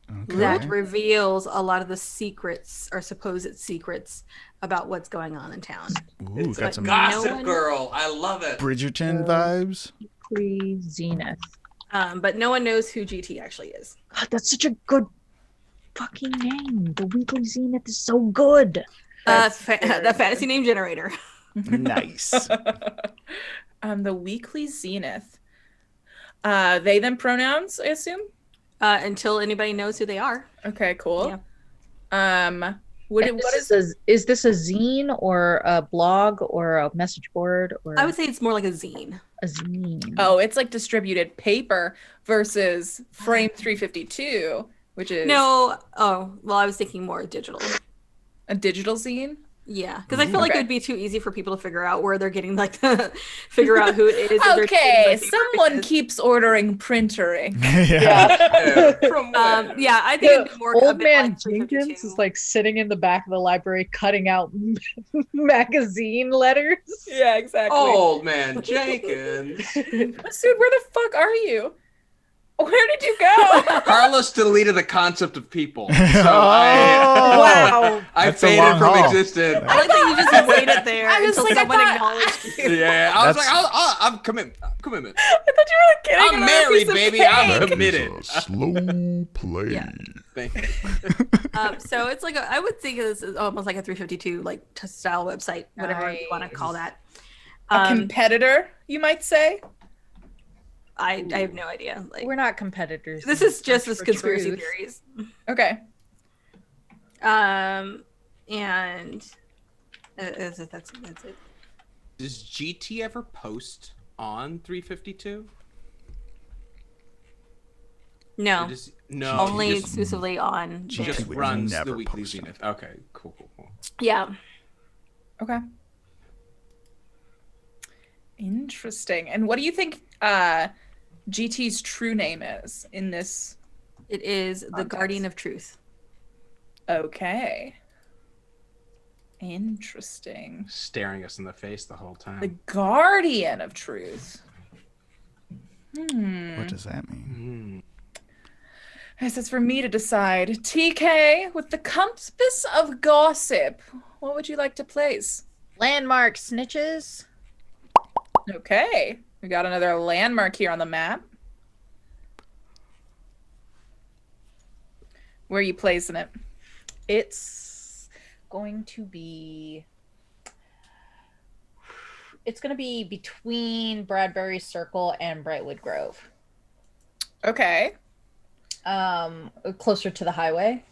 Speaker 4: Okay.
Speaker 5: That reveals a lot of the secrets or supposed secrets about what's going on in town.
Speaker 4: Ooh, got some
Speaker 3: Gossip Girl. I love it.
Speaker 4: Bridgerton vibes.
Speaker 2: Weekly Zenith.
Speaker 5: But no one knows who GT actually is.
Speaker 2: God, that's such a good fucking name. The Weekly Zenith is so good.
Speaker 5: The fantasy name generator.
Speaker 4: Nice.
Speaker 1: The Weekly Zenith. They them pronouns, I assume.
Speaker 5: Until anybody knows who they are.
Speaker 1: Okay, cool.
Speaker 5: Yeah.
Speaker 1: What
Speaker 2: Is this a zine or a blog or a message board or
Speaker 5: I would say it's more like a zine.
Speaker 2: a zine?
Speaker 1: Oh, it's like distributed paper versus Frame 352, which is
Speaker 5: No. Oh, well, I was thinking more digital.
Speaker 1: a digital zine.
Speaker 5: Yeah, because I feel like
Speaker 1: Okay.
Speaker 5: it would be too easy for people to figure out where they're getting like figure out who it is. if they're
Speaker 1: Okay,
Speaker 5: getting, like, paper
Speaker 1: someone
Speaker 5: because-
Speaker 1: keeps ordering printering.
Speaker 4: Yeah.
Speaker 3: From where?
Speaker 5: Yeah, I think it'd be more. a
Speaker 2: Old
Speaker 5: bit
Speaker 2: man
Speaker 5: like 352.
Speaker 2: Jenkins is like sitting in the back of the library cutting out magazine letters.
Speaker 1: Yeah, exactly.
Speaker 3: Old man Jenkins.
Speaker 1: Dude, where the fuck are you? Where did you go?
Speaker 3: Carlos deleted the concept of people. So
Speaker 4: Oh.
Speaker 5: Wow.
Speaker 3: I
Speaker 4: That's a
Speaker 3: faded
Speaker 4: long
Speaker 3: from
Speaker 4: haul.
Speaker 3: existence.
Speaker 5: I like that you just waited there
Speaker 1: I was
Speaker 5: until
Speaker 1: like, I
Speaker 5: someone
Speaker 1: thought-
Speaker 5: acknowledged you.
Speaker 3: Yeah, I was
Speaker 4: That's-
Speaker 3: like, I'm commitment. Commitment.
Speaker 1: I thought you were like getting
Speaker 3: I'm
Speaker 1: another
Speaker 3: married,
Speaker 1: piece of
Speaker 3: baby.
Speaker 1: cake.
Speaker 3: I'm
Speaker 6: That
Speaker 3: committed.
Speaker 6: is a slow play.
Speaker 5: Yeah.
Speaker 3: Thank you.
Speaker 5: So it's like I would think this is almost like a 352 like style website, whatever you want to call that.
Speaker 1: A competitor, you might say.
Speaker 5: I have no idea. Like
Speaker 2: We're not competitors.
Speaker 5: this is just
Speaker 2: Search
Speaker 5: this
Speaker 2: for
Speaker 5: conspiracy
Speaker 2: truth.
Speaker 5: theories.
Speaker 1: Okay.
Speaker 5: And that's it.
Speaker 3: Does GT ever post on 352?
Speaker 5: No,
Speaker 3: Or does- no.
Speaker 5: only
Speaker 3: he just,
Speaker 5: exclusively on.
Speaker 3: he just
Speaker 4: would
Speaker 3: runs the
Speaker 4: never
Speaker 3: Weekly
Speaker 4: post it.
Speaker 3: Zenith. Okay, cool.
Speaker 5: Yeah.
Speaker 1: Okay. Interesting. And what do you think GT's true name is in this?
Speaker 5: It is the
Speaker 1: Context.
Speaker 5: Guardian of Truth.
Speaker 1: Okay. Interesting.
Speaker 3: Staring us in the face the whole time.
Speaker 1: The Guardian of Truth.
Speaker 4: What does that mean?
Speaker 3: Hmm.
Speaker 1: I guess it's for me to decide. TK, with the compass of gossip, what would you like to place?
Speaker 2: Landmark snitches.
Speaker 1: Okay. We got another landmark here on the map. Where are you placing it?
Speaker 2: It's going to be. It's going to be between Bradbury Circle and Brightwood Grove.
Speaker 1: Okay.
Speaker 2: Closer to the highway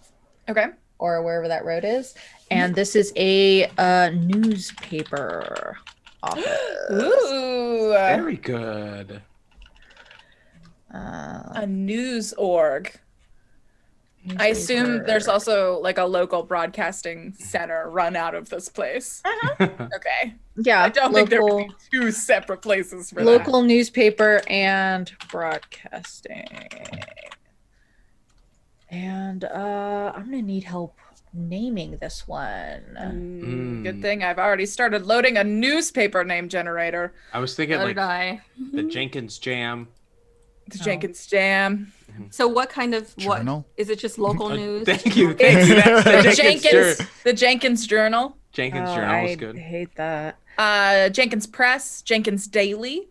Speaker 1: Okay.
Speaker 2: or wherever that road is. And this is a newspaper office.
Speaker 1: Ooh.
Speaker 3: Very good.
Speaker 1: A news org. I assume there's also like a local broadcasting center run out of this place. Okay.
Speaker 2: yeah.
Speaker 1: I don't think there
Speaker 2: local,
Speaker 1: would be two separate places for
Speaker 2: local newspaper and broadcasting. And I'm gonna need help naming this one.
Speaker 1: that. Good thing I've already started loading a newspaper name generator.
Speaker 3: I was thinking
Speaker 5: So
Speaker 3: like
Speaker 5: did I.
Speaker 3: the Jenkins Jam.
Speaker 1: The
Speaker 2: Oh.
Speaker 1: Jenkins Jam.
Speaker 5: So what kind of
Speaker 4: Journal?
Speaker 5: what is it? Just local news?
Speaker 3: Thank you.
Speaker 1: It's
Speaker 3: That's
Speaker 1: the Jenkins Journal.
Speaker 3: Jenkins
Speaker 2: Oh,
Speaker 3: Journal was
Speaker 2: I
Speaker 3: good.
Speaker 2: hate that.
Speaker 1: Jenkins Press, Jenkins Daily,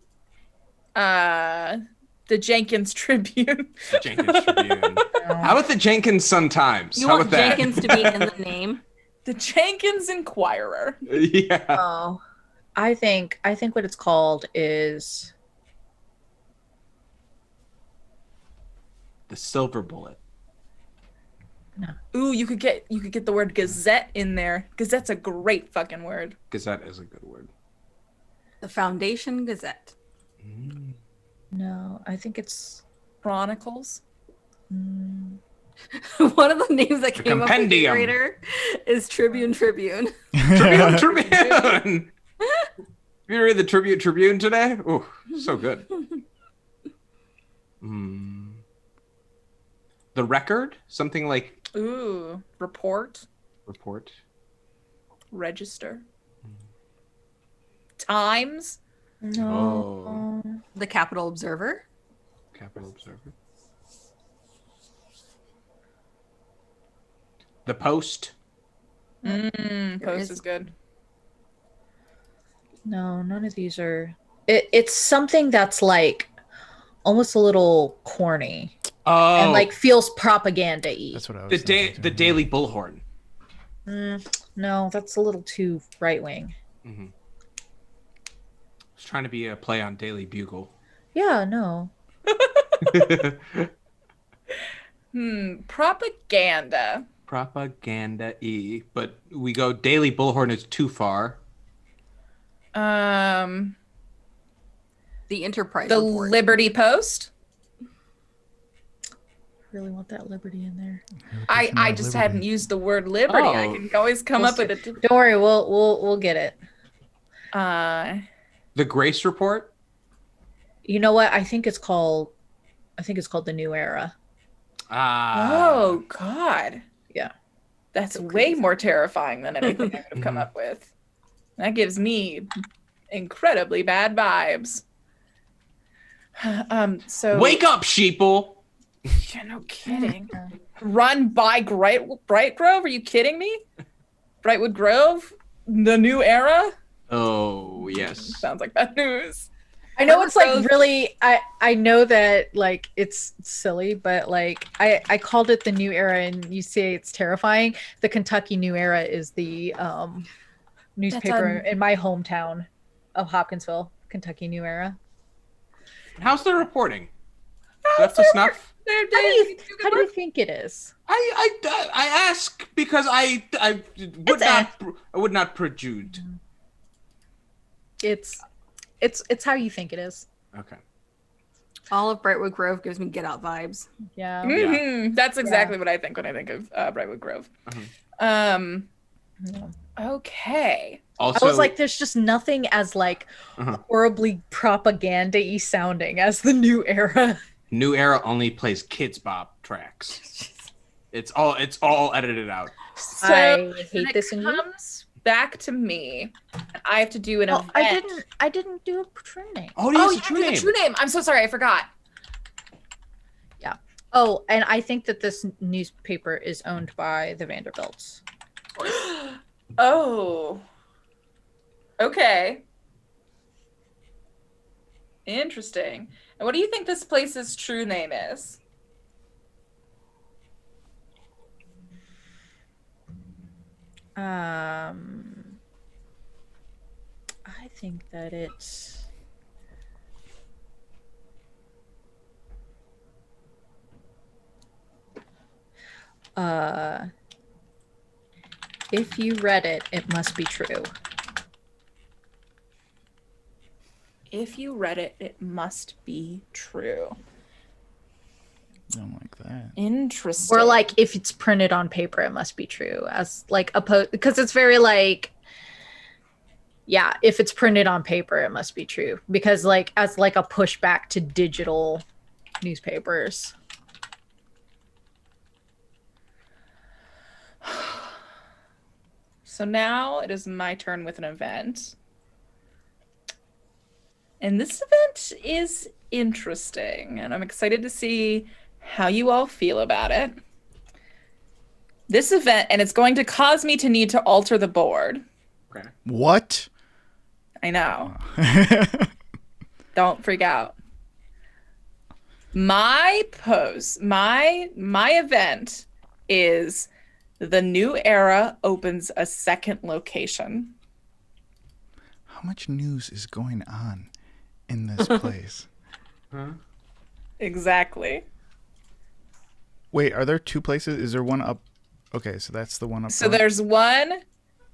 Speaker 1: the Jenkins Tribune.
Speaker 3: Jenkins Tribune. How about the Jenkins Sun Times?
Speaker 5: You
Speaker 3: How
Speaker 5: want
Speaker 3: about that?
Speaker 5: Jenkins to be in the name?
Speaker 1: The Jenkins Inquirer.
Speaker 3: Yeah.
Speaker 2: Oh, I think what it's called is
Speaker 3: The Silver Bullet.
Speaker 1: Ooh, you could get the word Gazette in there. Gazette's a great fucking word.
Speaker 3: Gazette is a good word.
Speaker 5: The Foundation Gazette.
Speaker 2: no. I think it's
Speaker 1: Chronicles.
Speaker 2: mm,
Speaker 5: One of the names that came up in the
Speaker 3: Compendium.
Speaker 5: generator is Tribune.
Speaker 3: Tribune. You read the Tribune today? Oh, so good. The Record? Something like
Speaker 1: Ooh, report,
Speaker 3: report.
Speaker 1: register. Times.
Speaker 2: no.
Speaker 5: The Capital Observer.
Speaker 3: Capital Observer. The Post.
Speaker 1: Post
Speaker 5: is-
Speaker 1: is good.
Speaker 2: No, none of these are. It's something that's like almost a little corny
Speaker 3: Oh,
Speaker 2: and like feels propaganda-y.
Speaker 4: That's what I was
Speaker 3: the
Speaker 4: thinking.
Speaker 3: the Daily Bullhorn.
Speaker 2: No, that's a little too right-wing.
Speaker 3: I was trying to be a play on Daily Bugle.
Speaker 2: Yeah, no.
Speaker 1: Propaganda.
Speaker 3: Propaganda-y, but we go Daily Bullhorn is too far.
Speaker 1: The
Speaker 5: The Enterprise report.
Speaker 1: Liberty Post.
Speaker 2: Really want that liberty in there.
Speaker 1: I just hadn't used the word liberty. I
Speaker 3: Oh.
Speaker 1: can always come up with it.
Speaker 2: Don't worry, we'll get it.
Speaker 3: The Grace Report.
Speaker 2: You know what? I think it's called the New Era.
Speaker 1: Oh God.
Speaker 2: Yeah.
Speaker 1: That's way more terrifying than anything I could have come up with. That gives me incredibly bad vibes. So
Speaker 3: Wake up, sheeple.
Speaker 1: Yeah, no kidding. Run by Bright Grove? Are you kidding me? Brightwood Grove? The New Era?
Speaker 3: Oh, yes.
Speaker 1: Sounds like bad news.
Speaker 2: I know it's like
Speaker 1: Grove.
Speaker 2: really I know that like it's silly, but like I called it the New Era and you say it's terrifying. The Kentucky New Era is the newspaper in my hometown of Hopkinsville, Kentucky New Era.
Speaker 3: How's the reporting? Is that to snuff?
Speaker 2: How do you think it is?
Speaker 3: I ask because I would not prejude.
Speaker 2: It's how you think it is.
Speaker 3: Okay.
Speaker 5: All of Brightwood Grove gives me Get Out vibes.
Speaker 2: Yeah.
Speaker 1: Mhm. That's exactly what I think when I think of Brightwood Grove.
Speaker 2: Yeah.
Speaker 1: Okay.
Speaker 3: Also,
Speaker 2: I was like, there's just nothing as like horribly propaganda-y sounding as the New Era.
Speaker 3: New Era only plays Kids Bop tracks. It's all edited out.
Speaker 1: So
Speaker 2: I hate
Speaker 1: when
Speaker 2: this
Speaker 1: it
Speaker 2: in you.
Speaker 1: comes back to me. I have to do an
Speaker 2: Oh,
Speaker 1: event.
Speaker 2: I didn't do a true name.
Speaker 3: Oh,
Speaker 1: Oh,
Speaker 3: yes,
Speaker 1: you
Speaker 3: the true
Speaker 1: have to do
Speaker 3: name.
Speaker 1: the true name. I'm so sorry. I forgot.
Speaker 2: Oh, and I think that this newspaper is owned by the Vanderbilts.
Speaker 1: Oh. Okay. Interesting. And what do you think this place's true name is?
Speaker 2: I think that it's if you read it, it must be true.
Speaker 1: If you read it, it must be true.
Speaker 4: Don't like that.
Speaker 1: Interesting.
Speaker 2: Or like if it's printed on paper, it must be true. As like because it's very like yeah, if it's printed on paper, it must be true. Because like as like a pushback to digital newspapers.
Speaker 1: So now it is my turn with an event. And this event is interesting, and I'm excited to see how you all feel about it. This event, and it's going to cause me to need to alter the board.
Speaker 3: Okay.
Speaker 4: What?
Speaker 1: I know. Don't freak out. My event is the New Era opens a second location.
Speaker 4: How much news is going on in this place?
Speaker 1: Exactly.
Speaker 4: Wait, are there two places? Is there one up? Okay, so that's the one up.
Speaker 1: So
Speaker 4: front.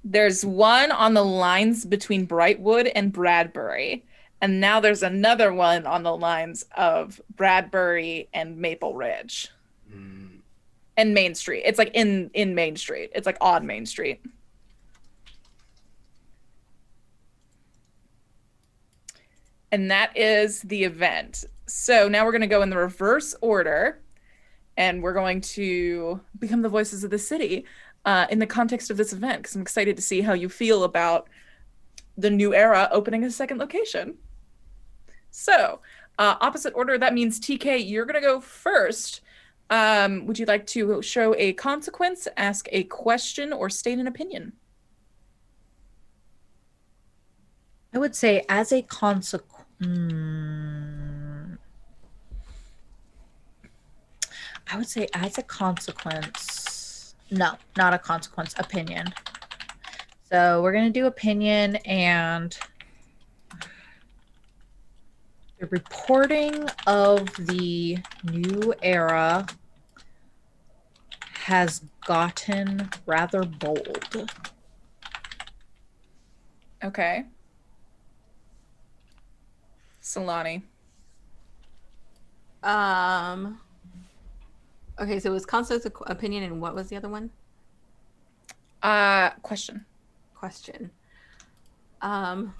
Speaker 1: there's one on the lines between Brightwood and Bradbury. And now there's another one on the lines of Bradbury and Maple Ridge. And Main Street. It's like in Main Street. It's like on Main Street. And that is the event. So now we're going to go in the reverse order. And we're going to become the voices of the city in the context of this event. Because I'm excited to see how you feel about the New Era opening a second location. So opposite order, that means TK, you're going to go first. Would you like to show a consequence, ask a question, or state an opinion?
Speaker 2: I would say as a consequence. I would say as a consequence. No, not a consequence. Opinion. So we're gonna do opinion, and the reporting of the new era has gotten rather bold.
Speaker 1: Okay. Solani.
Speaker 5: Okay, so it was Constance's opinion, and what was the other one?
Speaker 1: Question.
Speaker 5: Question. I'm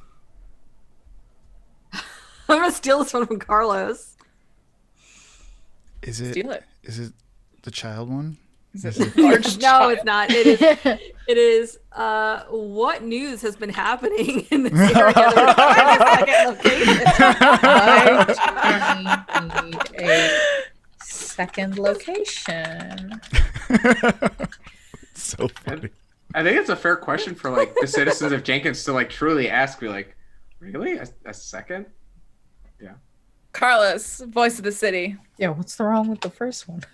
Speaker 5: gonna steal this one from Carlos.
Speaker 4: Is it?
Speaker 1: Steal it.
Speaker 4: Is it the child one?
Speaker 1: Is it large?
Speaker 5: No, it's not. It is. It is. What news has been happening in this area? That
Speaker 2: I need a second location.
Speaker 4: So funny.
Speaker 3: I think it's a fair question for like the citizens of Jenkins to like truly ask, be like, really? A second? Yeah.
Speaker 1: Carlos, voice of the city.
Speaker 2: Yeah, what's the wrong with the first one?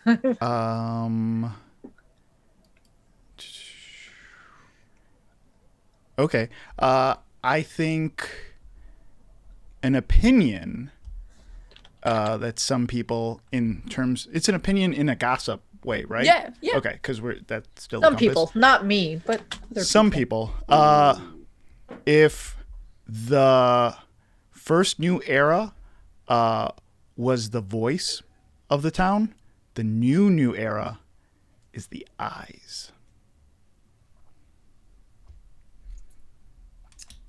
Speaker 4: Okay. I think an opinion that some people it's an opinion in a gossip way, right?
Speaker 1: Yeah, yeah.
Speaker 4: Okay, because that's still
Speaker 2: Some
Speaker 4: the compass.
Speaker 2: people, not me, but other
Speaker 4: Some people. If the first new era was the voice of the town, the new era is the eyes.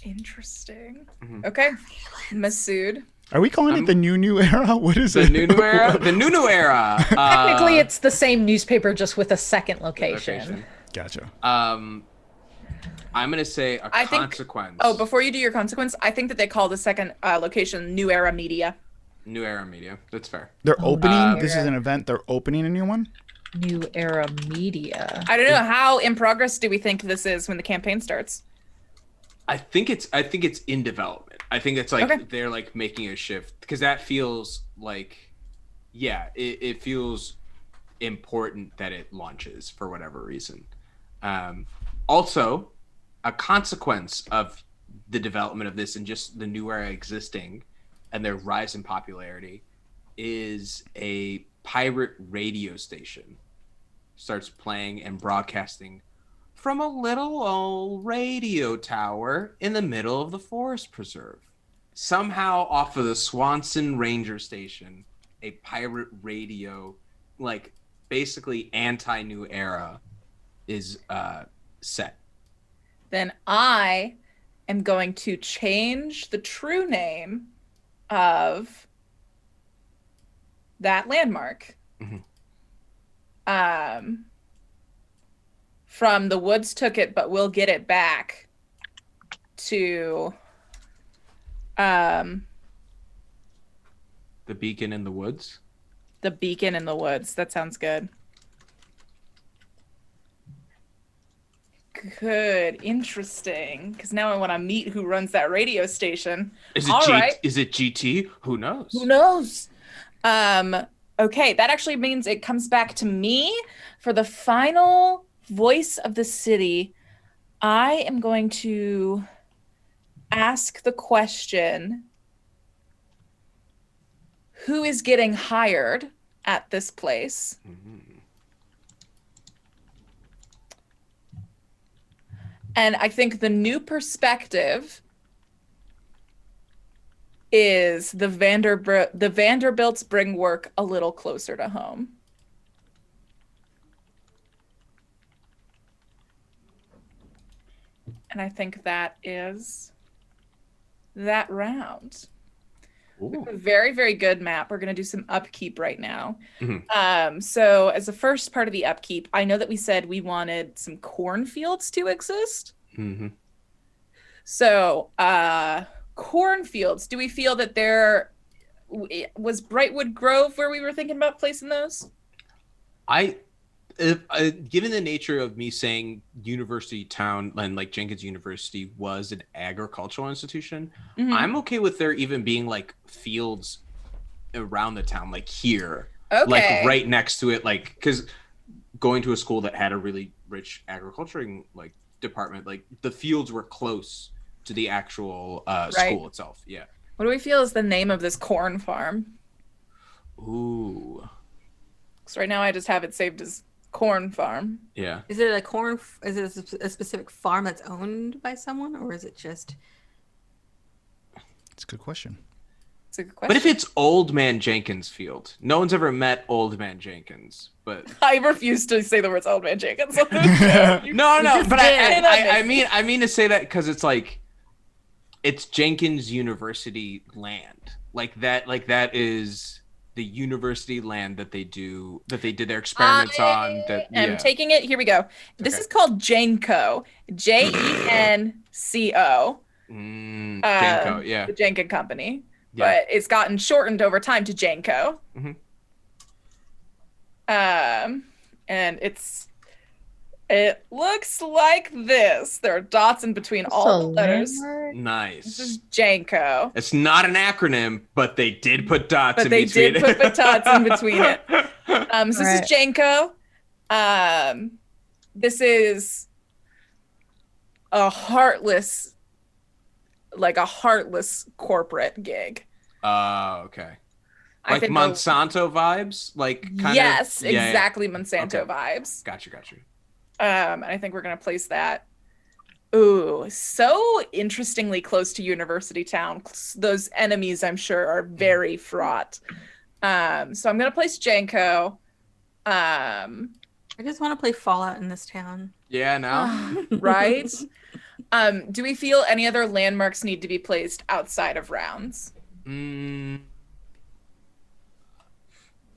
Speaker 1: Interesting. Okay. Masood.
Speaker 4: Are we calling it the new era? What is
Speaker 3: The
Speaker 4: it?
Speaker 3: new era? The new era.
Speaker 2: Technically, it's the same newspaper, just with a second location.
Speaker 4: Gotcha.
Speaker 3: I'm gonna say a consequence.
Speaker 1: Before you do your consequence, I think that they call the second location New Era Media.
Speaker 3: New Era Media. That's fair.
Speaker 4: They're opening. This is an event. They're opening a new one.
Speaker 2: New Era Media.
Speaker 1: I don't know, how in progress do we think this is when the campaign starts?
Speaker 3: I think it's in development. I think it's like they're like making a shift, because that feels like, yeah, it feels important that it launches for whatever reason. Also, a consequence of the development of this and just the new era existing and their rise in popularity is a pirate radio station starts playing and broadcasting from a little old radio tower in the middle of the forest preserve. Somehow off of the Swanson Ranger Station, a pirate radio, like basically anti-new era, is set.
Speaker 1: Then I am going to change the true name of that landmark. From the woods took it, but we'll get it back to
Speaker 3: The Beacon in the Woods.
Speaker 1: the Beacon in the Woods. That sounds good. Good, interesting. Because now I want to meet who runs that radio station.
Speaker 3: Is it
Speaker 1: All right.
Speaker 3: Is it GT? Who knows?
Speaker 1: Who knows? Okay, that actually means it comes back to me for the final voice of the city. I am going to ask the question, who is getting hired at this place? And I think the new perspective is the Vanderbilts bring work a little closer to home. And I think that is that round.
Speaker 3: Ooh.
Speaker 1: A very, very good map. We're going to do some upkeep right now. So as the first part of the upkeep, I know that we said we wanted some cornfields to exist. So cornfields, do we feel that there was Brightwood Grove where we were thinking about placing those?
Speaker 3: Given the nature of me saying university town and like Jenkins University was an agricultural institution, I'm okay with there even being like fields around the town, like here,
Speaker 1: Okay.
Speaker 3: like right next to it, like because going to a school that had a really rich agriculture like department, like the fields were close to the actual school itself. Yeah.
Speaker 1: What do we feel is the name of this corn farm?
Speaker 3: Ooh.
Speaker 1: So right now I just have it saved as corn farm.
Speaker 3: Yeah.
Speaker 5: Is it a corn? Is it a specific farm that's owned by someone, or is it just?
Speaker 4: It's a good question.
Speaker 1: It's a good question.
Speaker 3: But if it's Old Man Jenkins Field, no one's ever met Old Man Jenkins, but
Speaker 1: I refuse to say the words Old Man Jenkins.
Speaker 3: no, but
Speaker 1: did.
Speaker 3: I mean to say that because it's like it's Jenkins University land, like that is the university land that they did their experiments on. That
Speaker 1: I'm taking it. Here we go. This
Speaker 3: Okay.
Speaker 1: is called Genco. Genco.
Speaker 3: Genco, yeah.
Speaker 1: The Jenkins company.
Speaker 3: Yeah.
Speaker 1: But it's gotten shortened over time to Genco.
Speaker 3: Mhm.
Speaker 1: And it looks like this. There are dots in between all the letters. This
Speaker 3: Nice.
Speaker 1: is Genco.
Speaker 3: It's not an acronym, but they did put dots
Speaker 1: But
Speaker 3: in
Speaker 1: they
Speaker 3: between
Speaker 1: did
Speaker 3: it.
Speaker 1: put dots in between it. So this
Speaker 2: Right.
Speaker 1: is Genco. This is a heartless corporate gig.
Speaker 3: Okay.
Speaker 1: I
Speaker 3: Like
Speaker 1: think
Speaker 3: Monsanto vibes? Like kind
Speaker 1: yes,
Speaker 3: of yeah, yeah.
Speaker 1: exactly Monsanto
Speaker 3: Okay.
Speaker 1: vibes.
Speaker 3: Gotcha.
Speaker 1: And I think we're gonna place that. Ooh, so interestingly close to University Town. Those enemies, I'm sure, are very fraught. So I'm gonna place Genco.
Speaker 5: I just want to play Fallout in this town.
Speaker 3: Yeah, now.
Speaker 1: Right? Do we feel any other landmarks need to be placed outside of rounds?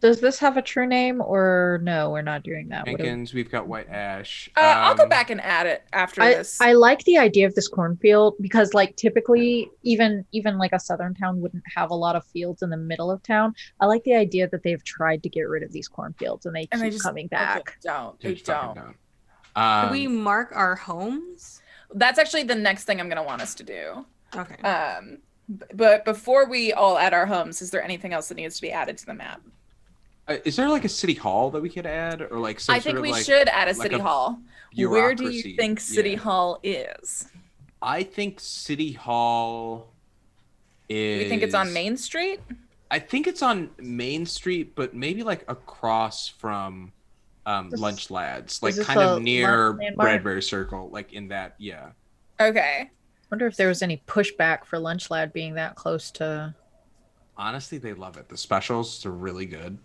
Speaker 2: Does this have a true name or no? We're not doing that. What do we-
Speaker 3: Jenkins, we've got White Ash.
Speaker 1: I'll go back and add it after this.
Speaker 2: I like the idea of this cornfield because like typically even like a southern town wouldn't have a lot of fields in the middle of town. I like the idea that they've tried to get rid of these cornfields and they keep coming back.
Speaker 1: They don't.
Speaker 5: Do we mark our homes?
Speaker 1: That's actually the next thing I'm going to want us to do.
Speaker 5: Okay.
Speaker 1: But before we all add our homes, is there anything else that needs to be added to the map?
Speaker 3: Is there like a city hall that we could add, or like some
Speaker 1: I think
Speaker 3: sort of
Speaker 1: we
Speaker 3: like
Speaker 1: should add a
Speaker 3: like
Speaker 1: city
Speaker 3: a
Speaker 1: hall. Where do you
Speaker 3: bureaucracy?
Speaker 1: think City
Speaker 3: Yeah.
Speaker 1: Hall is?
Speaker 3: I think City Hall is.
Speaker 1: Do you think it's on Main Street?
Speaker 3: I think it's on Main Street, but maybe like across from Lunch Lads, like
Speaker 2: this
Speaker 3: kind
Speaker 2: a
Speaker 3: of near
Speaker 2: landmark?
Speaker 3: Bradbury Circle, like in that. Yeah.
Speaker 1: Okay.
Speaker 2: Wonder if there was any pushback for Lunch Lad being that close to.
Speaker 3: Honestly, they love it. The specials are really good.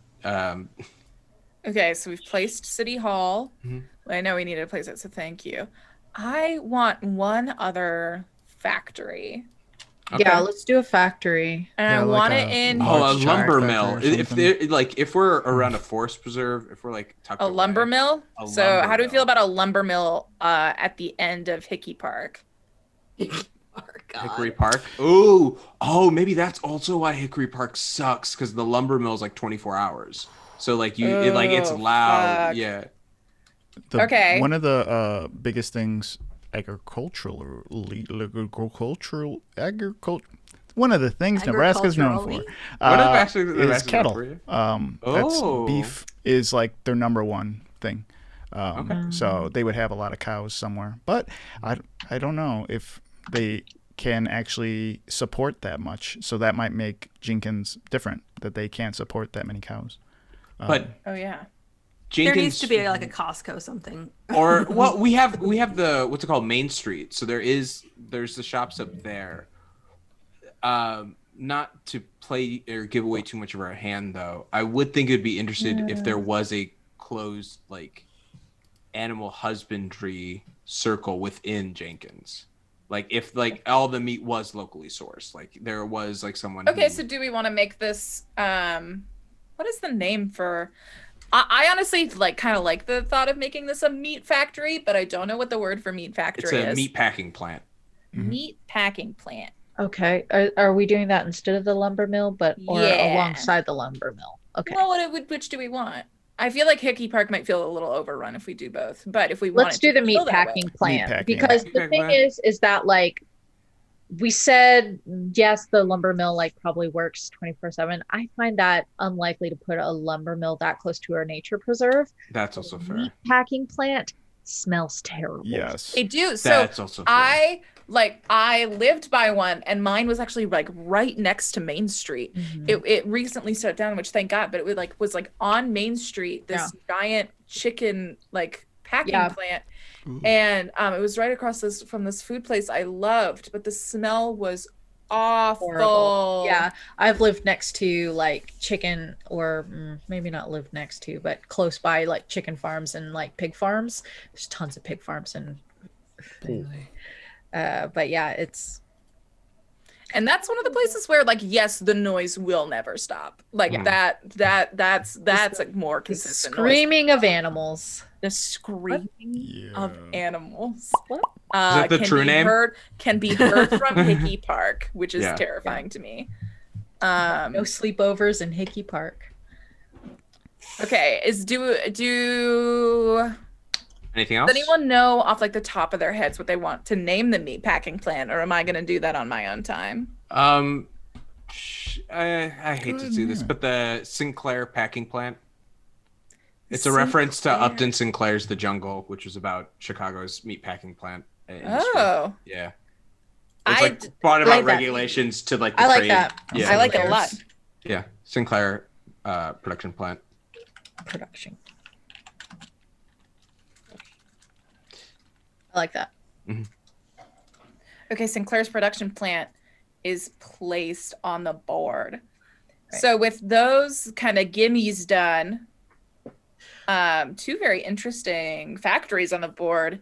Speaker 1: Okay, so we've placed City Hall.
Speaker 3: Mhm.
Speaker 1: I know we needed to place it, so thank you. I want one other factory.
Speaker 2: Yeah, let's do a factory.
Speaker 1: And
Speaker 4: Yeah,
Speaker 1: I
Speaker 4: like
Speaker 1: want
Speaker 4: a
Speaker 1: it in
Speaker 3: Oh, a
Speaker 4: large char
Speaker 3: lumber
Speaker 4: factory
Speaker 3: mill.
Speaker 4: or
Speaker 3: If
Speaker 4: something.
Speaker 3: they're like, if we're around a forest preserve, if we're like tucked
Speaker 1: a
Speaker 3: away,
Speaker 1: lumber mill.
Speaker 3: A
Speaker 1: So
Speaker 3: lumber
Speaker 1: how do we feel
Speaker 3: mill.
Speaker 1: about a lumber mill at the end of Hickey Park?
Speaker 5: Oh, God.
Speaker 3: Hickory Park. Oh, maybe that's also why Hickory Park sucks, because the lumber mill is like 24 hours. So like it's
Speaker 1: Oh,
Speaker 3: loud.
Speaker 1: fuck.
Speaker 3: Yeah.
Speaker 1: Okay.
Speaker 4: One of the biggest things one of the things Nebraska's known for
Speaker 5: Agriculturally?
Speaker 3: What if actually
Speaker 4: is
Speaker 3: Nebraska's known
Speaker 4: cattle.
Speaker 3: for you?
Speaker 4: That's
Speaker 3: Oh.
Speaker 4: beef is like their number one thing.
Speaker 3: Okay.
Speaker 4: So they would have a lot of cows somewhere, but I don't know if they can actually support that much. So that might make Jenkins different, that they can't support that many cows.
Speaker 3: But
Speaker 1: Oh yeah.
Speaker 3: Jenkins
Speaker 5: There needs to be like a Costco something.
Speaker 3: or well, we have the what's it called, Main Street. So there's the shops up there. Not to play or give away too much of our hand though, I would think it'd be interested if there was a closed like animal husbandry circle within Jenkins. Like if like all the meat was locally sourced, like there was like someone.
Speaker 1: Okay,
Speaker 3: who-
Speaker 1: so do we want to make this what is the name for I honestly like kind of like the thought of making this a meat factory, but I don't know what the word for meat
Speaker 3: it's
Speaker 1: factory
Speaker 3: a
Speaker 1: is.
Speaker 3: meat packing plant.
Speaker 1: Meat packing plant.
Speaker 2: Okay. Are we doing that instead of the lumber mill, or
Speaker 1: Yeah.
Speaker 2: alongside the lumber mill? Okay.
Speaker 1: Well, which do we want? I feel like Hickey Park might feel a little overrun if we do both, but if we want
Speaker 2: Let's
Speaker 1: it
Speaker 2: do
Speaker 1: to
Speaker 2: the
Speaker 1: feel
Speaker 2: meat
Speaker 1: that way-
Speaker 2: packing plant
Speaker 4: packing.
Speaker 2: because the
Speaker 3: Okay,
Speaker 2: thing
Speaker 3: well.
Speaker 2: is that like we said yes, the lumber mill like probably works 24/7. I find that unlikely to put a lumber mill that close to our nature preserve.
Speaker 3: That's also fair.
Speaker 2: Meat packing plant smells terrible.
Speaker 4: Yes.
Speaker 1: They do. So
Speaker 3: That's also fair.
Speaker 1: I lived by one, and mine was actually like right next to Main Street. It recently shut down, which thank God, but it was like on Main Street, this giant chicken like packing plant. And it was right across from this food place I loved, but the smell was awful.
Speaker 2: Horrible. Yeah, I've lived next to like chicken, or maybe not lived next to, but close by like chicken farms and like pig farms. There's tons of pig farms and but yeah, it's.
Speaker 1: And that's one of the places where, like, yes, the noise will never stop. Like that's like more consistent.
Speaker 2: Screaming of animals.
Speaker 1: The screaming of animals.
Speaker 2: What?
Speaker 3: Is that the true name?
Speaker 1: Can be heard from Hickey Park, which is terrifying to me.
Speaker 2: No sleepovers in Hickey Park.
Speaker 1: Okay, do
Speaker 3: anything else?
Speaker 1: Does anyone know off like the top of their heads what they want to name the meat packing plant, or am I going to do that on my own time?
Speaker 3: I hate to do this, but the Sinclair packing plant. It's a reference to Upton Sinclair's The Jungle, which was about Chicago's meat packing plant industry.
Speaker 1: Oh,
Speaker 3: yeah. It's like brought about regulations to like the
Speaker 2: I like
Speaker 3: trade.
Speaker 2: that.
Speaker 3: Yeah.
Speaker 1: I like it a lot.
Speaker 3: Yeah, Sinclair production plant.
Speaker 2: Production. I like that.
Speaker 1: Okay, Sinclair's production plant is placed on the board. Right. So with those kind of gimmies done, two very interesting factories on the board.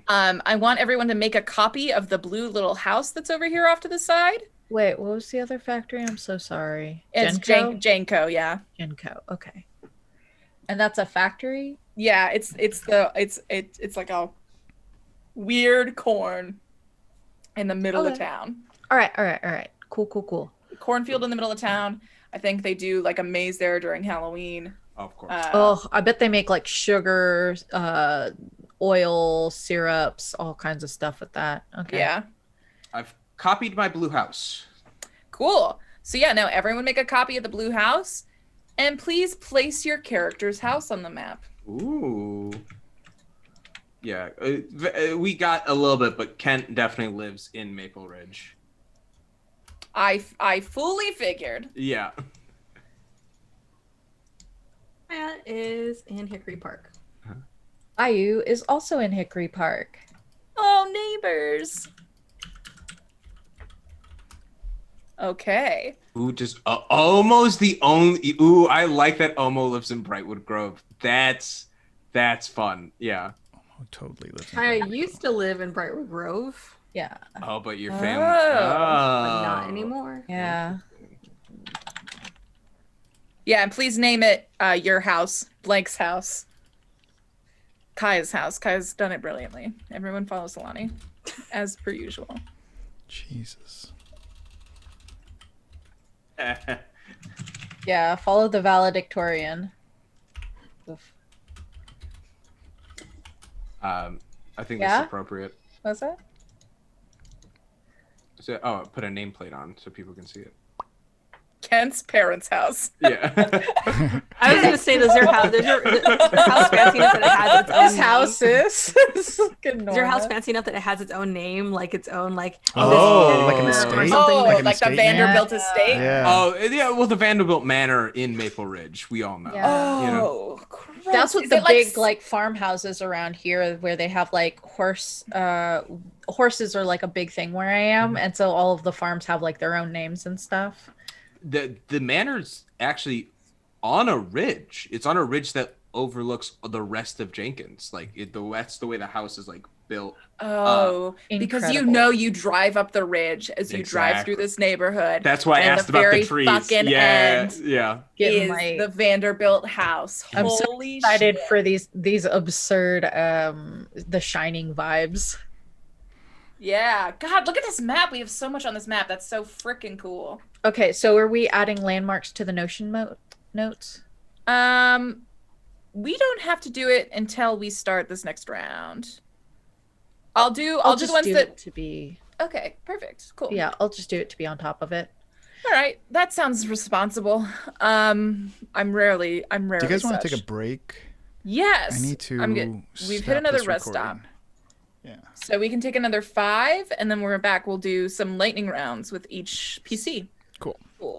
Speaker 1: I want everyone to make a copy of the blue little house that's over here off to the side.
Speaker 2: Wait, what was the other factory? I'm so sorry.
Speaker 1: It's Genco, yeah.
Speaker 2: Genco, okay. And that's a factory?
Speaker 1: Yeah, it's like a weird corn in the middle of town.
Speaker 2: All right. Cool.
Speaker 1: Cornfield in the middle of town. I think they do like a maze there during Halloween.
Speaker 3: Of course.
Speaker 2: I bet they make like sugar, oil, syrups, all kinds of stuff with that. Okay.
Speaker 1: Yeah.
Speaker 3: I've copied my blue house.
Speaker 1: Cool. So yeah, now everyone make a copy of the blue house, and please place your character's house on the map.
Speaker 3: Ooh. Yeah, we got a little bit, but Kent definitely lives in Maple Ridge.
Speaker 1: I fully figured.
Speaker 3: Yeah.
Speaker 5: That is in Hickory Park.
Speaker 2: Ayu is also in Hickory Park.
Speaker 1: Oh, neighbors. Okay.
Speaker 3: Ooh, just Omo's the only. Ooh, I like that Omo lives in Brightwood Grove. That's fun. Yeah.
Speaker 4: Omo totally lives.
Speaker 5: I used to live in Brightwood Grove.
Speaker 2: Yeah.
Speaker 3: Oh, but your family.
Speaker 5: But not anymore.
Speaker 2: Yeah.
Speaker 1: Yeah, and please name it your house, Blank's house, Kaya's house. Kaya's done it brilliantly. Everyone follow Solani, as per usual.
Speaker 4: Jesus.
Speaker 2: Yeah, follow the valedictorian. Oof.
Speaker 3: I think that's appropriate.
Speaker 2: What's that?
Speaker 3: So, put a nameplate on so people can see it.
Speaker 1: Kent's parents' house.
Speaker 3: Yeah.
Speaker 5: I was gonna say, does your house fancy enough that it has its own
Speaker 2: This house is.
Speaker 5: Is your house fancy enough that it has its own name, like its own like?
Speaker 4: like an
Speaker 5: or
Speaker 4: estate?
Speaker 5: something
Speaker 1: Like the
Speaker 4: estate?
Speaker 1: Vanderbilt estate.
Speaker 4: Yeah.
Speaker 3: Oh, yeah. Well, the Vanderbilt Manor in Maple Ridge, we all know.
Speaker 2: Yeah.
Speaker 1: Oh,
Speaker 3: You know?
Speaker 1: gross.
Speaker 2: That's what
Speaker 1: Is
Speaker 2: the
Speaker 1: it
Speaker 2: big like farmhouses around here, where they have like horses are like a big thing where I am, and so all of the farms have like their own names and stuff.
Speaker 3: The manor's actually on a ridge. It's on a ridge that overlooks the rest of Jenkins. Like that's the way the house is like built.
Speaker 1: Oh, because
Speaker 2: incredible.
Speaker 1: you drive up the ridge as you drive through this neighborhood.
Speaker 3: That's why I
Speaker 1: and
Speaker 3: asked
Speaker 1: the
Speaker 3: about
Speaker 1: very
Speaker 3: the trees.
Speaker 1: fucking
Speaker 3: Yeah,
Speaker 1: end
Speaker 3: yeah.
Speaker 1: is the Vanderbilt house.
Speaker 2: I'm so
Speaker 1: Holy
Speaker 2: excited
Speaker 1: shit.
Speaker 2: for these absurd The Shining vibes.
Speaker 1: Yeah, God, look at this map. We have so much on this map. That's so freaking cool.
Speaker 2: Okay, so are we adding landmarks to the Notion notes?
Speaker 1: We don't have to do it until we start this next round. I'll do the ones that
Speaker 2: to be.
Speaker 1: Okay, perfect. Cool.
Speaker 2: Yeah, I'll just do it to be on top of it.
Speaker 1: All right, that sounds responsible. I'm rarely.
Speaker 4: Do you guys want to
Speaker 1: such.
Speaker 4: take a break?
Speaker 1: Yes.
Speaker 4: I need to.
Speaker 1: We've hit
Speaker 4: stop
Speaker 1: another
Speaker 4: this
Speaker 1: rest
Speaker 4: recording.
Speaker 1: stop.
Speaker 4: Yeah.
Speaker 1: So we can take another 5, and then when we're back, we'll do some lightning rounds with each PC.
Speaker 4: Cool.
Speaker 1: Cool.